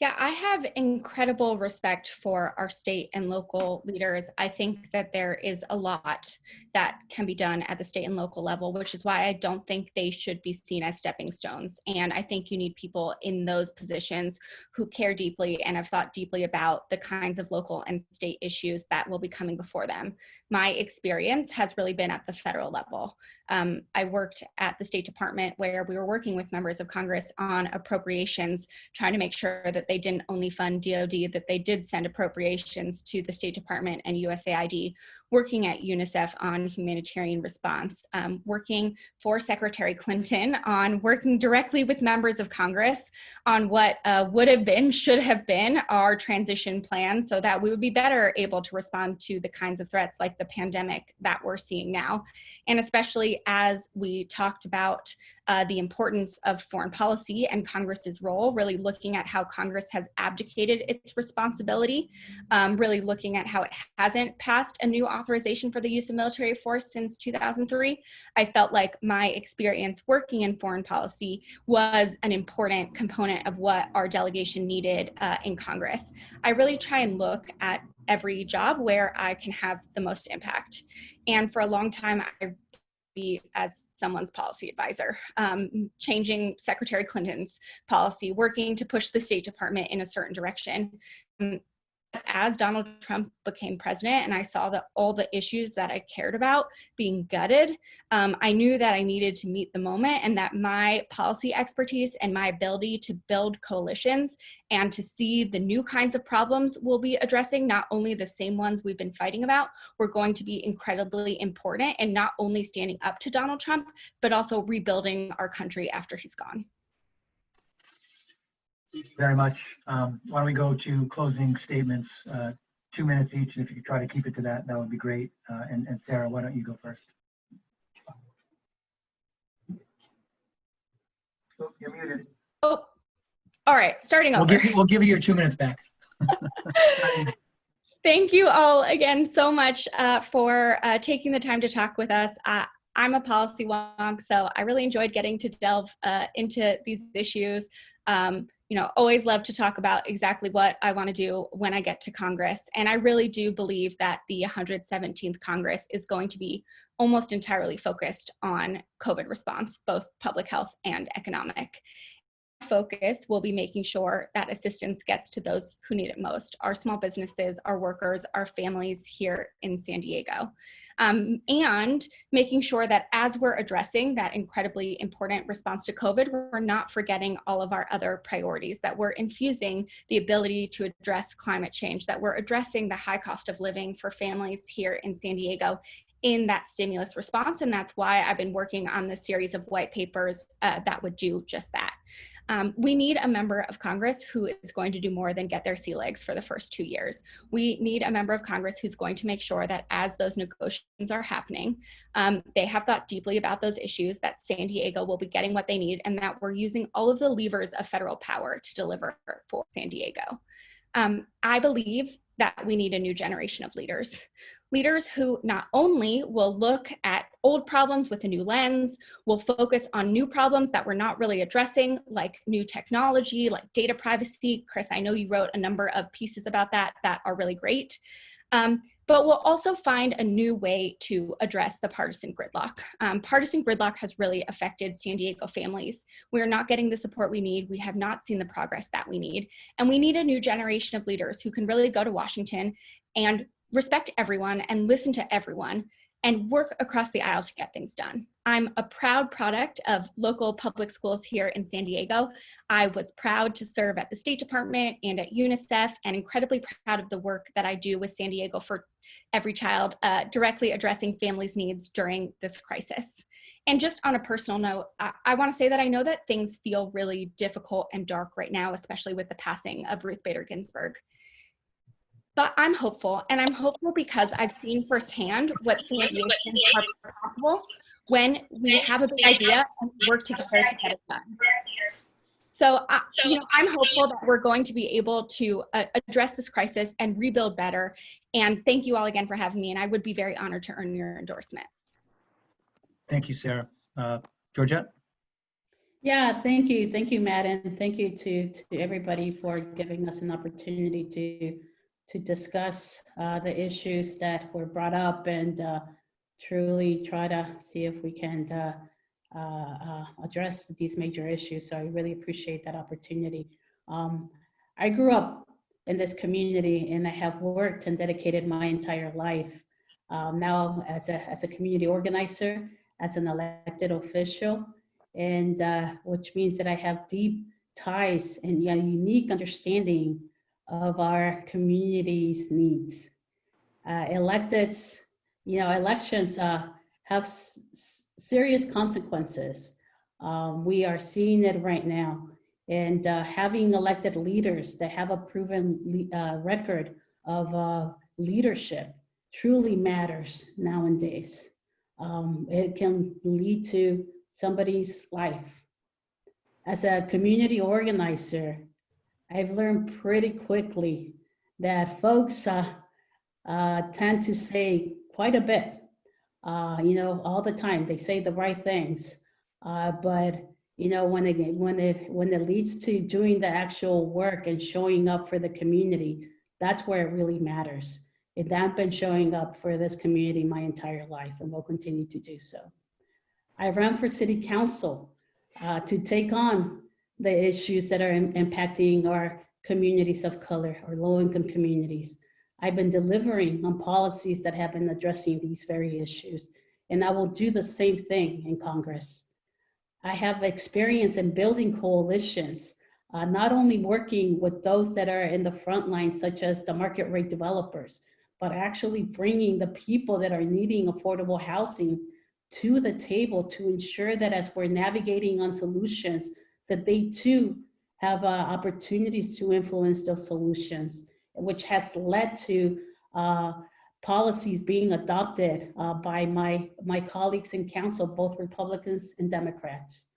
Yeah, I have incredible respect for our state and local leaders. I think that there is a lot that can be done at the state and local level, which is why I don't think they should be seen as stepping stones. And I think you need people in those positions who care deeply and have thought deeply about the kinds of local and state issues that will be coming before them. My experience has really been at the federal level. I worked at the State Department where we were working with members of Congress on appropriations, trying to make sure that they didn't only fund DOD, that they did send appropriations to the State Department and USAID, working at UNICEF on humanitarian response, working for Secretary Clinton on working directly with members of Congress on what would have been, should have been our transition plan so that we would be better able to respond to the kinds of threats like the pandemic that we're seeing now. And especially as we talked about the importance of foreign policy and Congress's role, really looking at how Congress has abdicated its responsibility, really looking at how it hasn't passed a new authorization for the use of military force since 2003. I felt like my experience working in foreign policy was an important component of what our delegation needed in Congress. I really try and look at every job where I can have the most impact. And for a long time, I be as someone's policy advisor, changing Secretary Clinton's policy, working to push the State Department in a certain direction. As Donald Trump became president and I saw that all the issues that I cared about being gutted, I knew that I needed to meet the moment and that my policy expertise and my ability to build coalitions and to see the new kinds of problems we'll be addressing, not only the same ones we've been fighting about, were going to be incredibly important in not only standing up to Donald Trump, but also rebuilding our country after he's gone. Thank you very much. Why don't we go to closing statements, 2 minutes each, and if you could try to keep it to that, that would be great. And Sarah, why don't you go first? Oh, you're muted. Oh, all right, starting over. We'll give you your 2 minutes back. Thank you all again so much for taking the time to talk with us. I'm a policy wonk, so I really enjoyed getting to delve into these issues. Always love to talk about exactly what I want to do when I get to Congress. And I really do believe that the 117th Congress is going to be almost entirely focused on COVID response, both public health and economic. focus will be making sure that assistance gets to those who need it most, our small businesses, our workers, our families here in San Diego. And making sure that as we're addressing that incredibly important response to COVID, we're not forgetting all of our other priorities, that we're infusing the ability to address climate change, that we're addressing the high cost of living for families here in San Diego in that stimulus response. And that's why I've been working on this series of white papers that would do just that. We need a member of Congress who is going to do more than get their sea legs for the first 2 years. We need a member of Congress who's going to make sure that as those negotiations are happening, they have thought deeply about those issues, that San Diego will be getting what they need, and that we're using all of the levers of federal power to deliver for San Diego. I believe that we need a new generation of leaders who not only will look at old problems with a new lens, will focus on new problems that we're not really addressing, like new technology, like data privacy. Chris, I know you wrote a number of pieces about that are really great. But we'll also find a new way to address the partisan gridlock. Partisan gridlock has really affected San Diego families. We're not getting the support we need. We have not seen the progress that we need. And we need a new generation of leaders who can really go to Washington and respect everyone and listen to everyone and work across the aisle to get things done. I'm a proud product of local public schools here in San Diego. I was proud to serve at the State Department and at UNICEF, and incredibly proud of the work that I do with San Diego for Every Child, directly addressing families' needs during this crisis. And just on a personal note, I want to say that I know that things feel really difficult and dark right now, especially with the passing of Ruth Bader Ginsburg. But I'm hopeful, and I'm hopeful because I've seen firsthand what San Diegans are possible when we have a big idea and work together to get it done. So, I'm hopeful that we're going to be able to address this crisis and rebuild better. And thank you all again for having me, and I would be very honored to earn your endorsement. Thank you, Sarah. Georgette? Yeah, thank you, Matt, and thank you to everybody for giving us an opportunity to discuss the issues that were brought up and truly try to see if we can address these major issues. So I really appreciate that opportunity. I grew up in this community and I have worked and dedicated my entire life now as a community organizer, as an elected official, and which means that I have deep ties and a unique understanding of our community's needs. Elections have serious consequences. We are seeing it right now. And having elected leaders that have a proven record of leadership truly matters nowadays. It can lead to somebody's life. As a community organizer, I've learned pretty quickly that folks tend to say quite a bit, all the time. They say the right things, but when it leads to doing the actual work and showing up for the community, that's where it really matters. I've been showing up for this community my entire life and will continue to do so. I ran for city council to take on the issues that are impacting our communities of color or low-income communities. I've been delivering on policies that have been addressing these very issues, and I will do the same thing in Congress. I have experience in building coalitions, not only working with those that are in the front line, such as the market rate developers, but actually bringing the people that are needing affordable housing to the table to ensure that as we're navigating on solutions, that they too have opportunities to influence those solutions, which has led to policies being adopted by my colleagues in council, both Republicans and Democrats.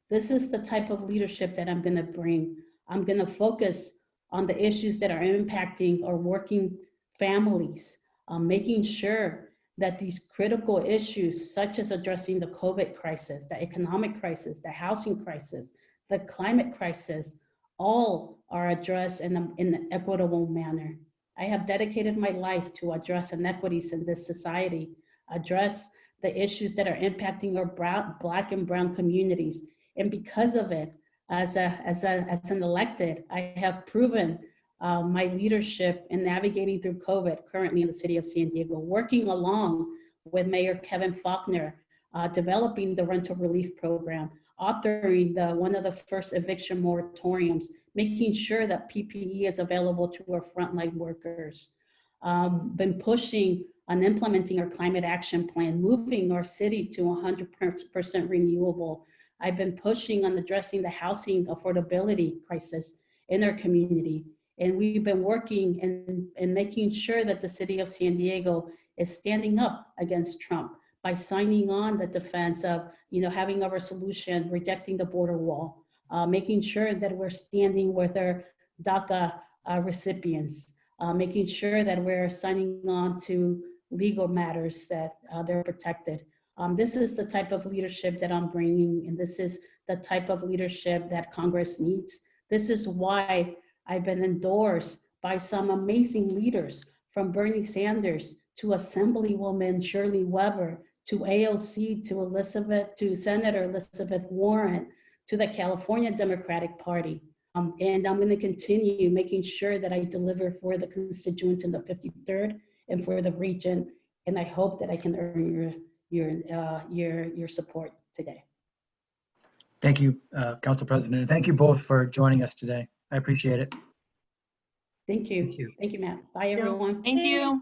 This is the type of leadership that I'm gonna bring. I'm gonna focus on the issues that are impacting our working families, making sure that these critical issues, such as addressing the COVID crisis, the economic crisis, the housing crisis, the climate crisis, all are addressed in an equitable manner. I have dedicated my life to address inequities in this society, address the issues that are impacting our Black and brown communities. And because of it, as an elected, I have proven my leadership in navigating through COVID currently in the city of San Diego, working along with Mayor Kevin Faulkner, developing the rental relief program, authoring one of the first eviction moratoriums, making sure that PPE is available to our frontline workers. Been pushing on implementing our climate action plan, moving our city to 100% renewable. I've been pushing on addressing the housing affordability crisis in our community. And we've been working and making sure that the city of San Diego is standing up against Trump by signing on the defense of, having a resolution, rejecting the border wall, making sure that we're standing with our DACA recipients, making sure that we're signing on to legal matters that they're protected. This is the type of leadership that I'm bringing, and this is the type of leadership that Congress needs. This is why I've been endorsed by some amazing leaders, from Bernie Sanders to Assemblywoman Shirley Weber, to AOC, to Senator Elizabeth Warren, to the California Democratic Party. And I'm going to continue making sure that I deliver for the constituents in the 53rd and for the region. And I hope that I can earn your support today. Thank you, Council President. And thank you both for joining us today. I appreciate it. Thank you. Thank you. Thank you, Matt. Bye, everyone. Thank you.